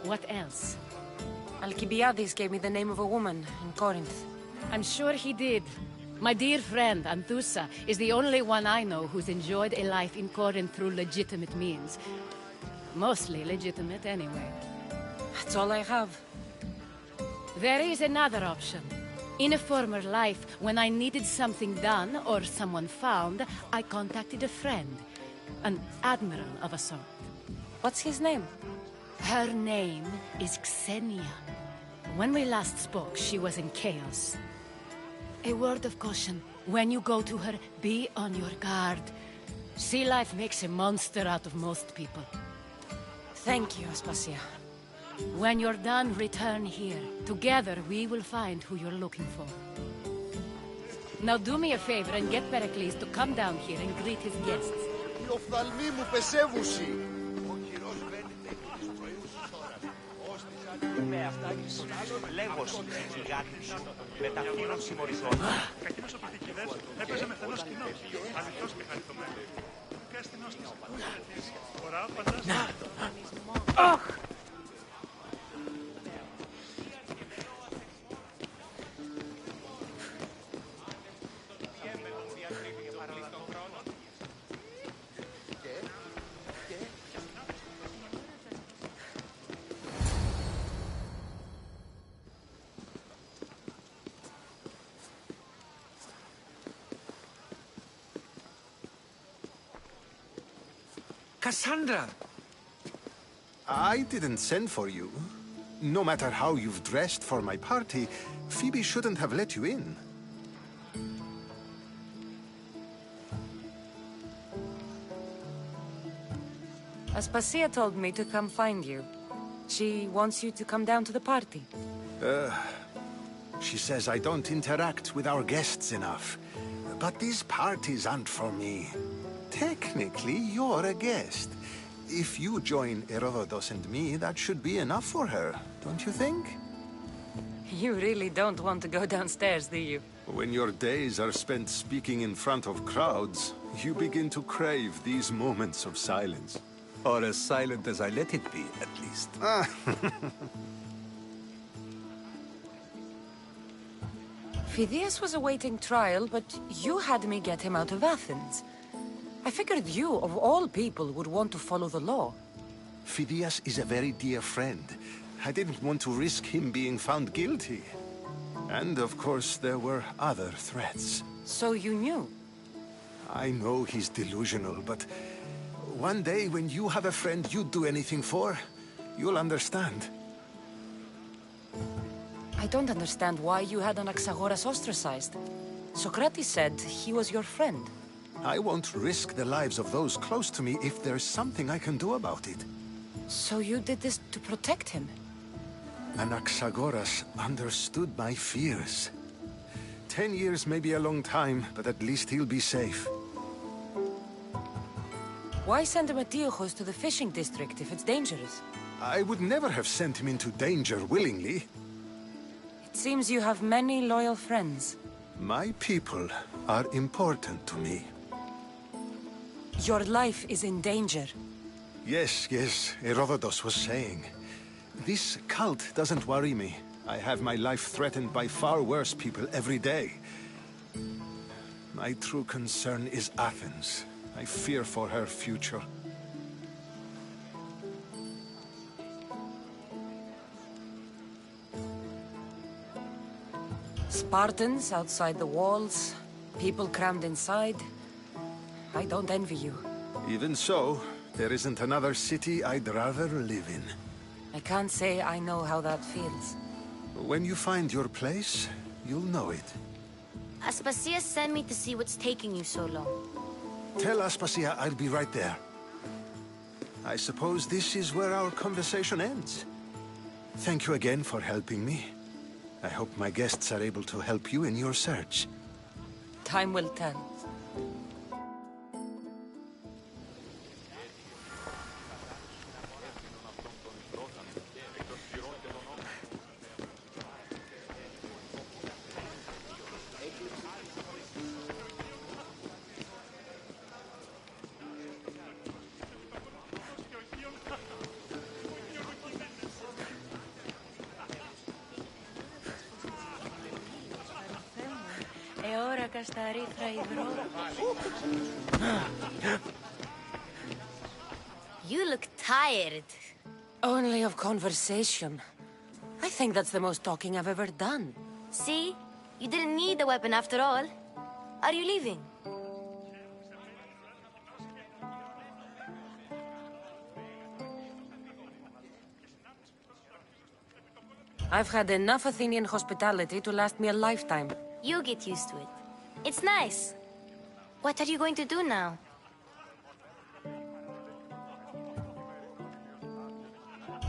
What else? Alcibiades gave me the name of a woman in Corinth. I'm sure he did. My dear friend, Anthusa, is the only one I know who's enjoyed a life in Corinth through legitimate means. Mostly legitimate, anyway. That's all I have. There is another option. In a former life, when I needed something done or someone found, I contacted a friend. An admiral of a sort. What's his name? Her name is Xenia. When we last spoke, she was in chaos. A word of caution. When you go to her, be on your guard. Sea life makes a monster out of most people. Thank you, Aspasia. When you're done, return here. Together, we will find who you're looking for. Now do me a favor and get Pericles to come down here and greet his guests. Οι οφθαλμοί μου πεσεύουσι. Με αυτά και στον άλλον λέγος η γάτη σου. Μεταφύρων συμμοριτών. Κακινός ο πηδικηδές έπαιζε με θελός κοινός. Αληθώς και χαριτωμένος. Και αστυνός της φορά φαντάζομαι. Αχ! Cassandra! I didn't send for you. No matter how you've dressed for my party, Phoebe shouldn't have let you in. Aspasia told me to come find you. She wants you to come down to the party. She says I don't interact with our guests enough. But these parties aren't for me. Technically, you're a guest. If you join Herodotus and me, that should be enough for her, don't you think? You really don't want to go downstairs, do you? When your days are spent speaking in front of crowds, you begin to crave these moments of silence. Or as silent as I let it be, at least. Phidias was awaiting trial, but you had me get him out of Athens. I figured you, of all people, would want to follow the law. Phidias is a very dear friend. I didn't want to risk him being found guilty. And, of course, there were other threats. So you knew? I know he's delusional, but one day when you have a friend you'd do anything for, you'll understand. I don't understand why you had Anaxagoras ostracized. Socrates said he was your friend. I won't risk the lives of those close to me if there's something I can do about it. So you did this to protect him? Anaxagoras understood my fears. 10 years may be a long time, but at least he'll be safe. Why send Metiochos to the fishing district if it's dangerous? I would never have sent him into danger willingly. It seems you have many loyal friends. My people are important to me. Your life is in danger. Yes, Herodotus was saying. This cult doesn't worry me. I have my life threatened by far worse people every day. My true concern is Athens. I fear for her future. Spartans outside the walls, people crammed inside. I don't envy you. Even so, there isn't another city I'd rather live in. I can't say I know how that feels. When you find your place, you'll know it. Aspasia sent me to see what's taking you so long. Tell Aspasia I'll be right there. I suppose this is where our conversation ends. Thank you again for helping me. I hope my guests are able to help you in your search. Time will tell. You look tired. Only of conversation. I think that's the most talking I've ever done. See? You didn't need the weapon after all. Are you leaving? I've had enough Athenian hospitality to last me a lifetime. You get used to it. It's nice. What are you going to do now?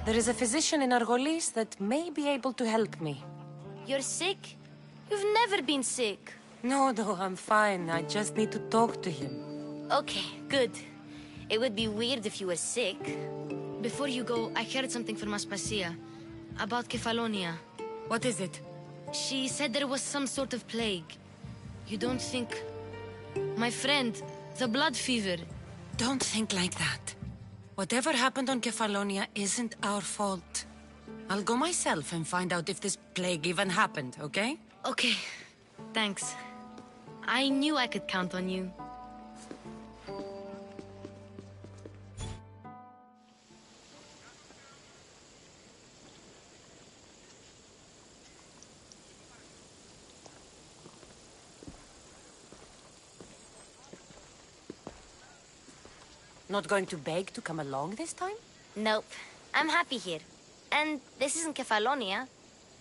There is a physician in Argolis that may be able to help me. You're sick? You've never been sick. No, I'm fine. I just need to talk to him. Okay, good. It would be weird if you were sick. Before you go, I heard something from Aspasia. About Kefalonia. What is it? She said there was some sort of plague. You don't think... My friend, the blood fever. Don't think like that. Whatever happened on Kefalonia isn't our fault. I'll go myself and find out if this plague even happened, okay? Okay. Thanks. I knew I could count on you. Not going to beg to come along this time? Nope. I'm happy here. And this isn't Kefalonia.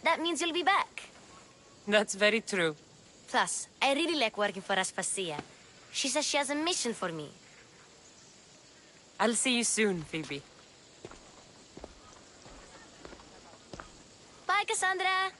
That means you'll be back. That's very true. Plus, I really like working for Aspasia. She says she has a mission for me. I'll see you soon, Phoebe. Bye, Cassandra!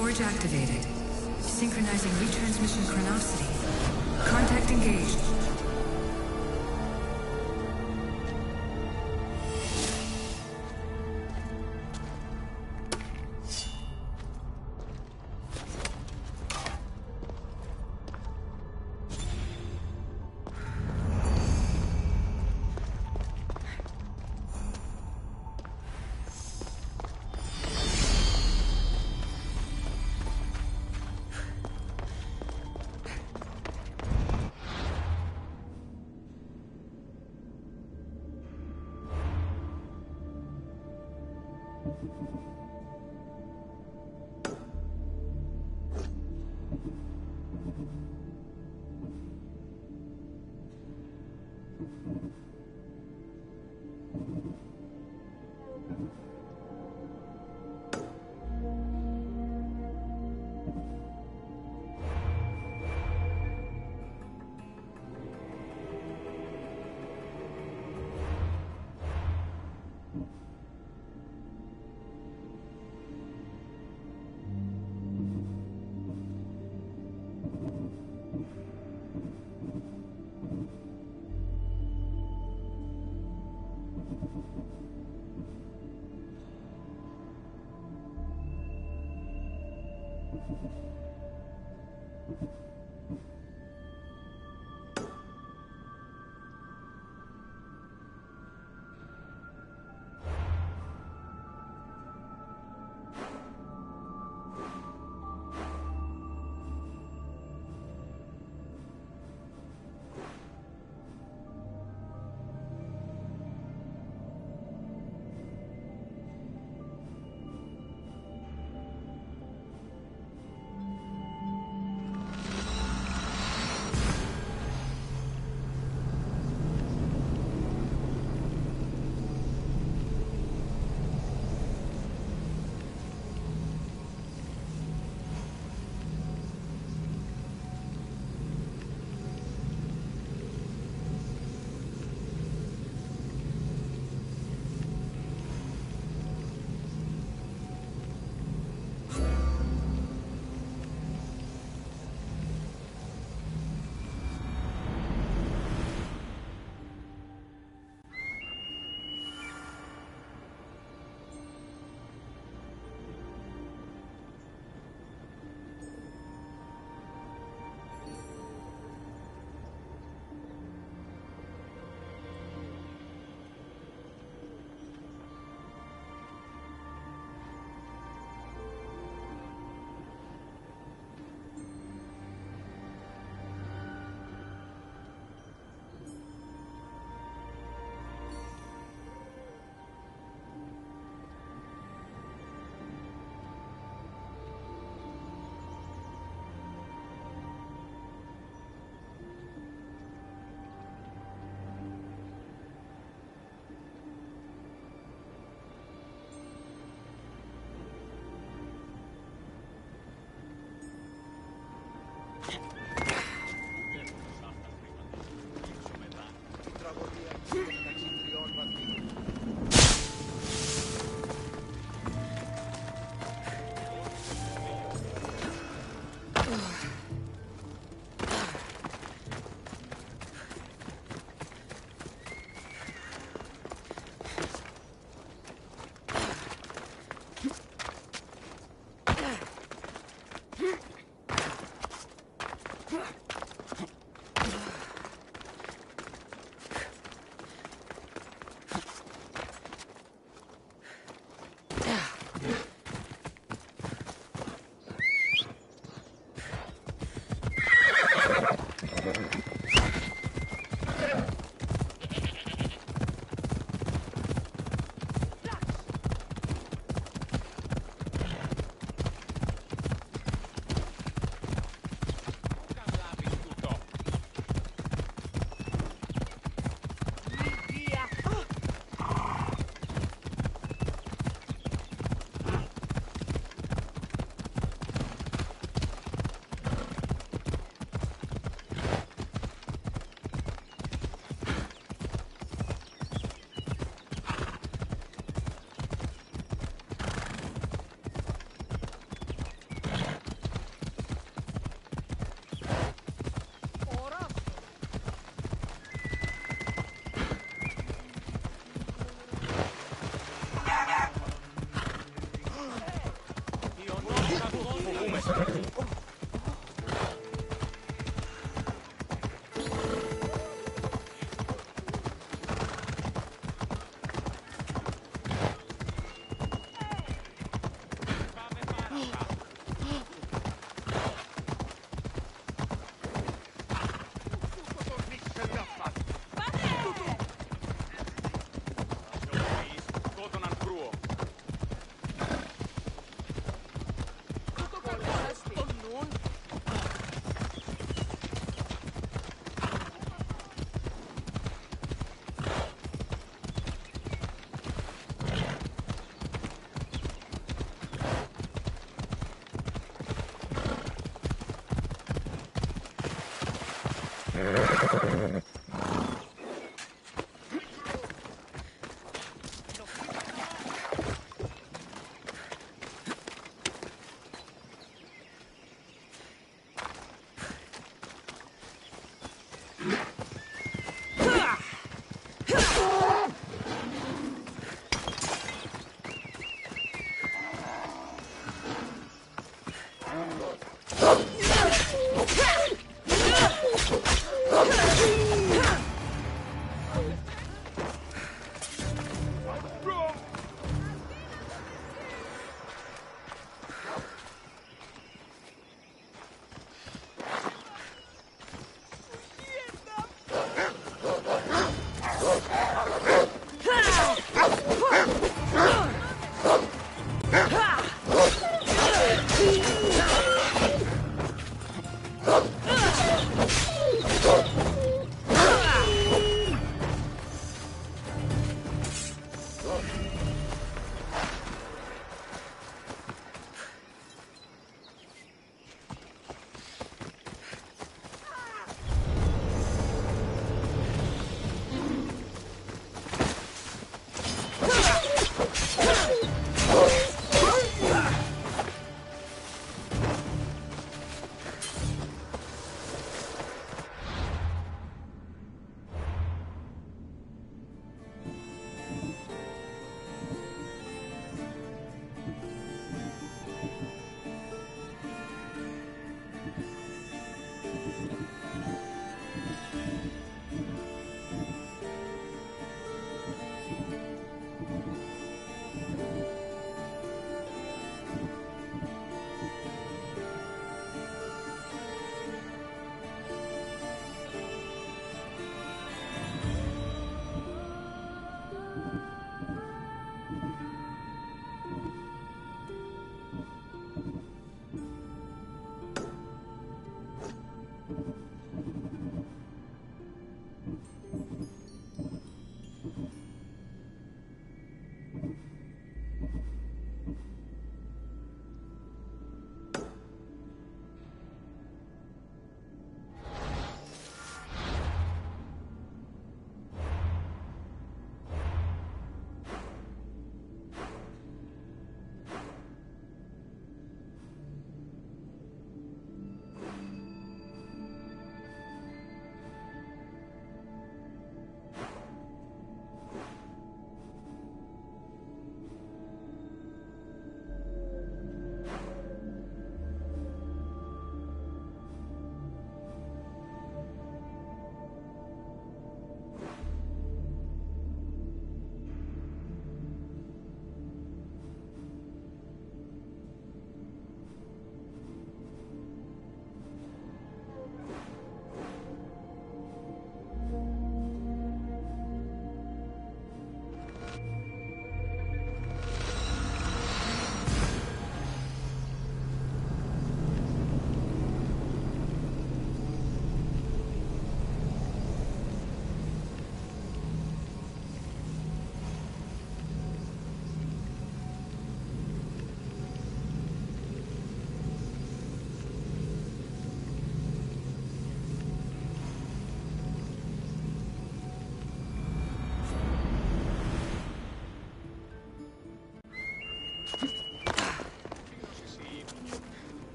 Forge activated. Synchronizing retransmission chronicity. Contact engaged.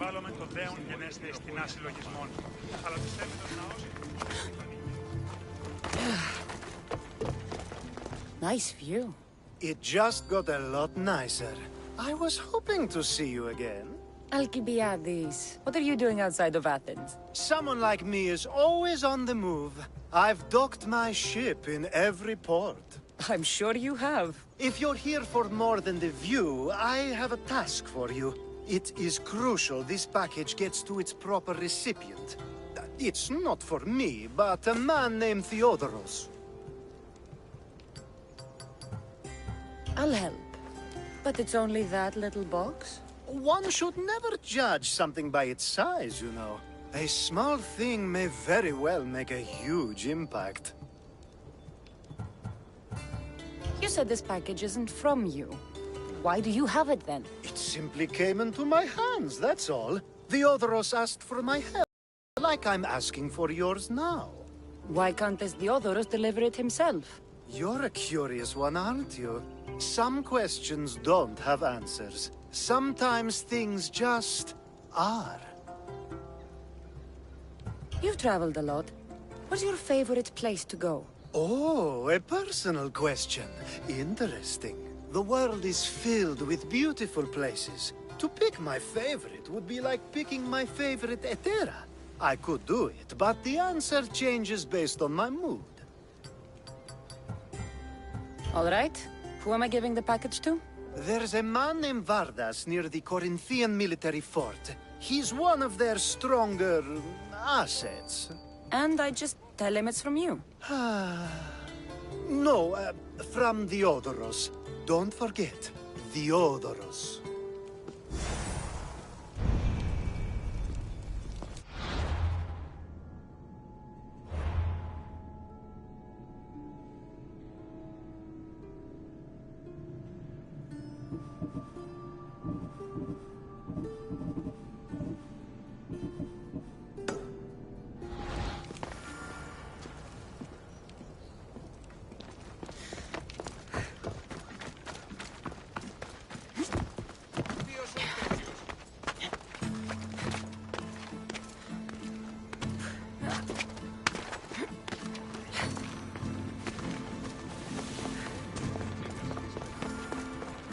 περιβάλλομαι το δέον γενέστε στην ασυλλογισμόν. Αλλά τους έμεινος ναός... Nice view. It just got a lot nicer. I was hoping to see you again. Alcibiades, what are you doing outside of Athens? Someone like me is always on the move. I've docked my ship in every port. I'm sure you have. If you're here for more than the view, I have a task for you. It is crucial this package gets to its proper recipient. It's not for me, but a man named Theodoros. I'll help. But it's only that little box? One should never judge something by its size, you know. A small thing may very well make a huge impact. You said this package isn't from you. Why do you have it then? It simply came into my hands, that's all. Theodoros asked for my help, like I'm asking for yours now. Why can't this Theodoros deliver it himself? You're a curious one, aren't you? Some questions don't have answers. Sometimes things just are. You've traveled a lot. What's your favorite place to go? Oh, a personal question. Interesting. The world is filled with beautiful places. To pick my favorite would be like picking my favorite Etera. I could do it, but the answer changes based on my mood. All right. Who am I giving the package to? There's a man named Vardas near the Corinthian military fort. He's one of their stronger assets. And I just tell him it's from you. No, from Theodoros. Don't forget, Theodoros.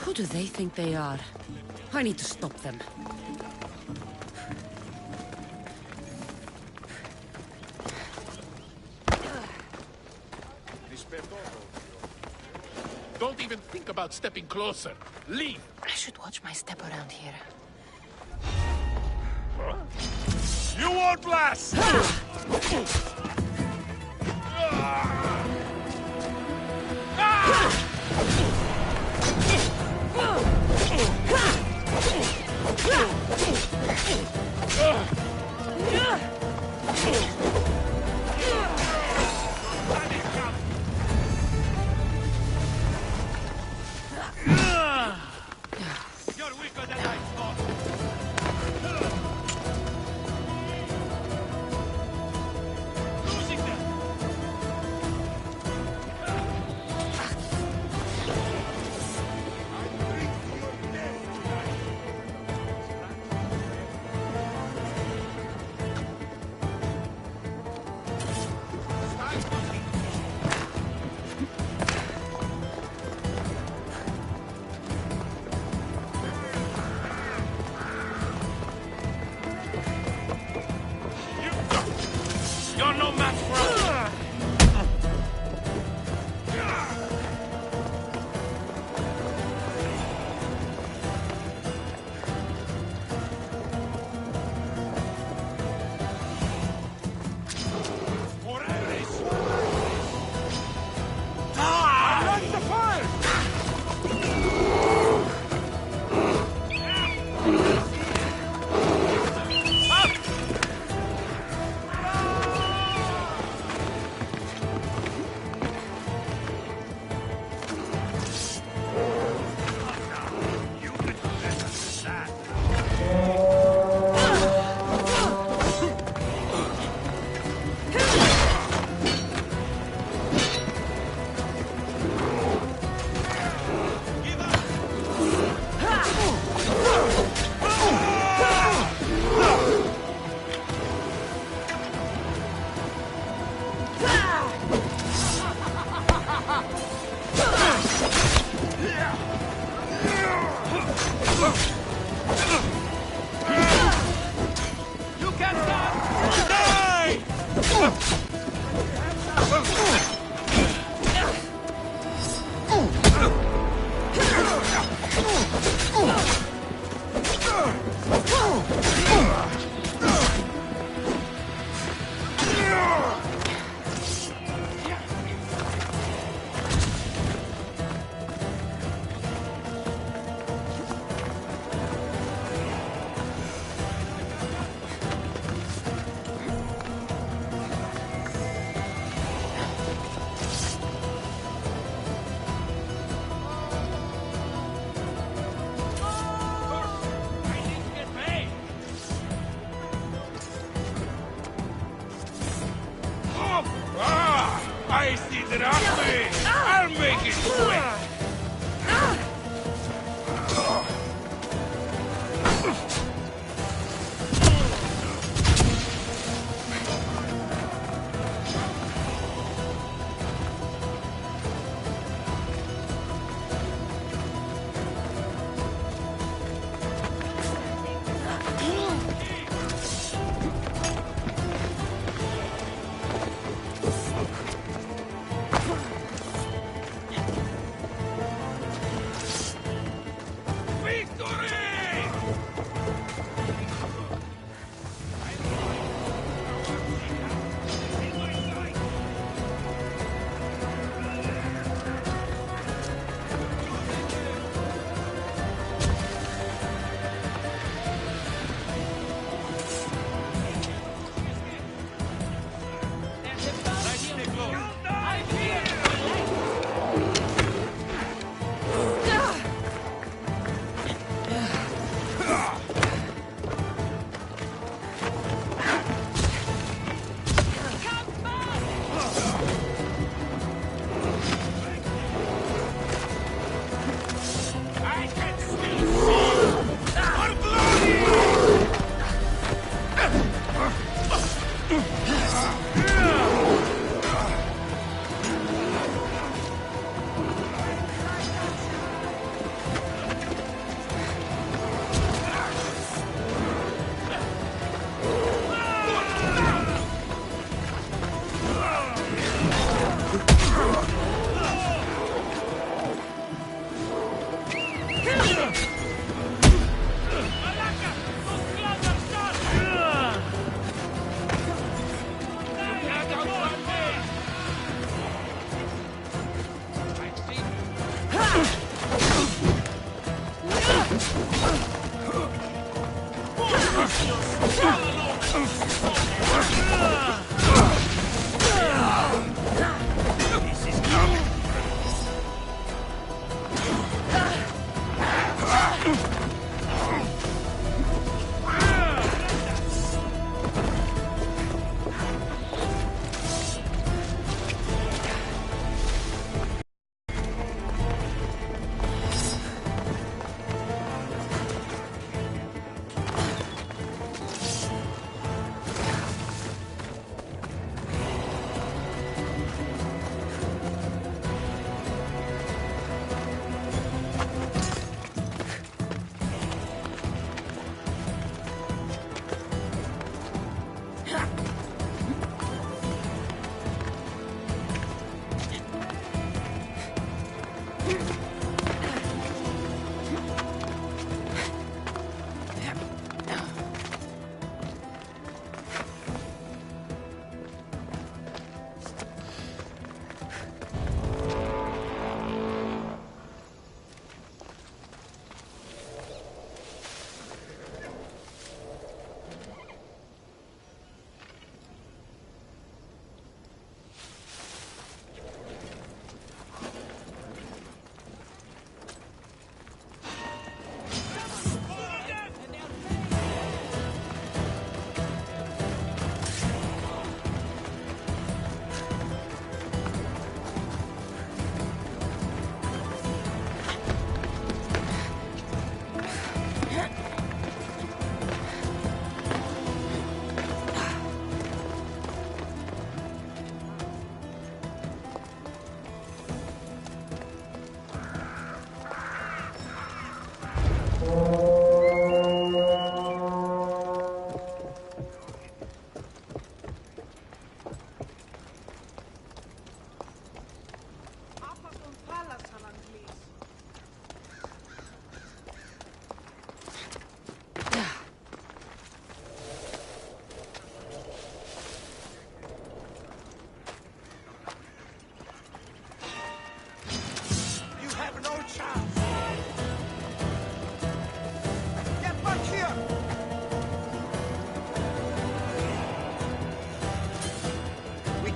Who do they think they are? I need to stop them. Don't even think about stepping closer. Leave. I should watch my step around here. You won't last! You're weaker than I thought. Losing them.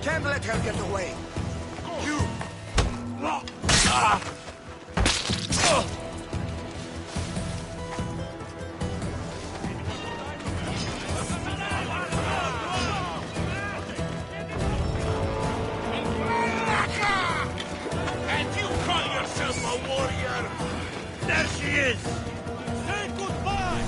Can't let her get away. You! And you call yourself a warrior? There she is! Say goodbye!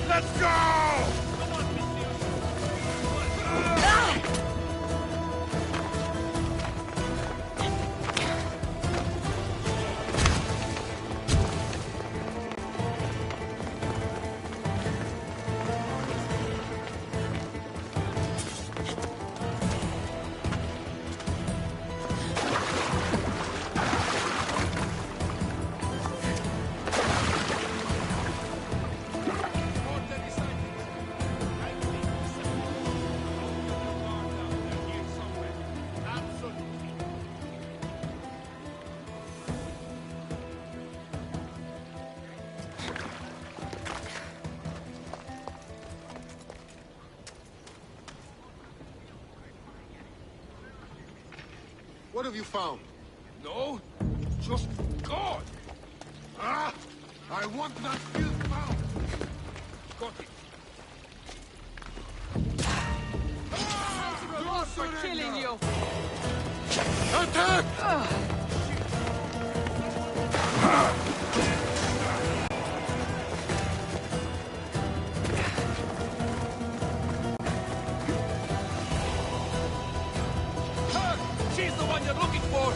Let's go! What have you found? No, just God. Ah! I want that filth found. Got it. Reward for killing you! Attack! She's the one you're looking for!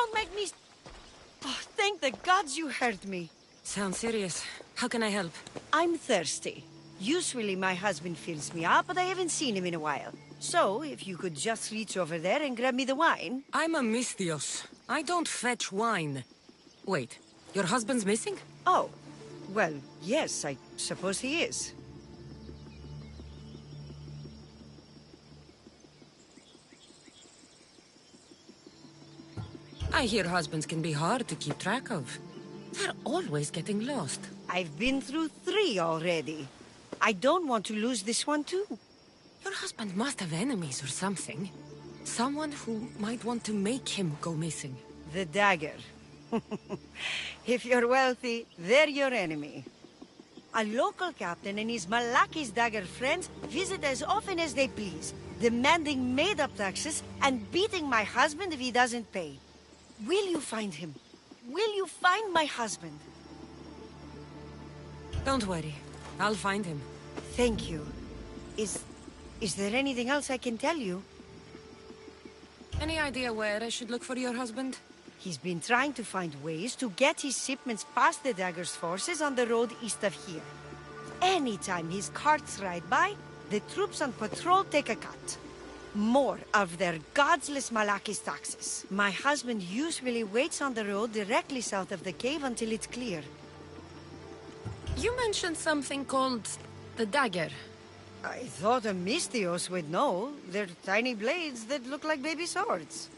don't make me... Oh, thank the gods you heard me. Sounds serious. How can I help? I'm thirsty. Usually my husband fills me up, but I haven't seen him in a while. So, if you could just reach over there and grab me the wine... I'm a Misthios. I don't fetch wine. Wait, your husband's missing? Oh, well, yes, I suppose he is. I hear husbands can be hard to keep track of. They're always getting lost. I've been through 3 already. I don't want to lose this one too. Your husband must have enemies or something. Someone who might want to make him go missing. The dagger. If you're wealthy, they're your enemy. A local captain and his Malaki's dagger friends visit as often as they please, demanding made-up taxes and beating my husband if he doesn't pay. Will you find him? Will you find my husband? Don't worry. I'll find him. Thank you. Is there anything else I can tell you? Any idea where I should look for your husband? He's been trying to find ways to get his shipments past the Dagger's forces on the road east of here. Anytime his carts ride by, the troops on patrol take a cut. More of their godless Malaki's taxes. My husband usually waits on the road directly south of the cave until it's clear. You mentioned something called the dagger. I thought a Misthios would know. They're tiny blades that look like baby swords.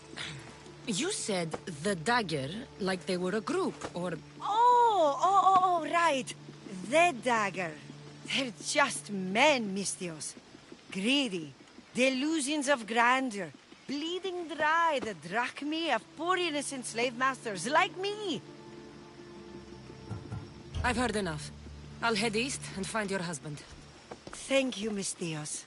You said the dagger like they were a group, or... Oh, right. The dagger. They're just men, Misthios. Greedy. Delusions of grandeur. Bleeding dry the drachmae of poor innocent slave masters like me. I've heard enough. I'll head east and find your husband. Thank you, Misthios.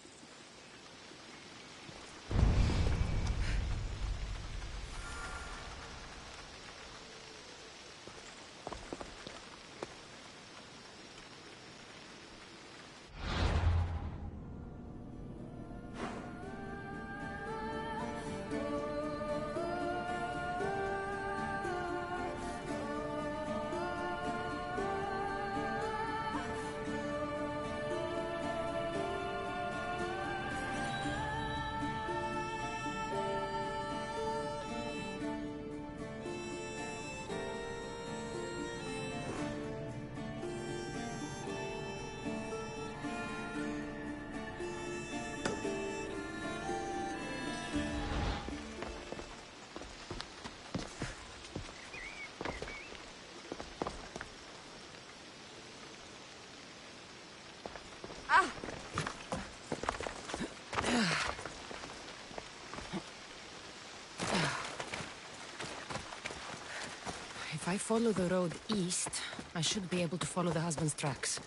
If I follow the road east, I should be able to follow the husband's tracks.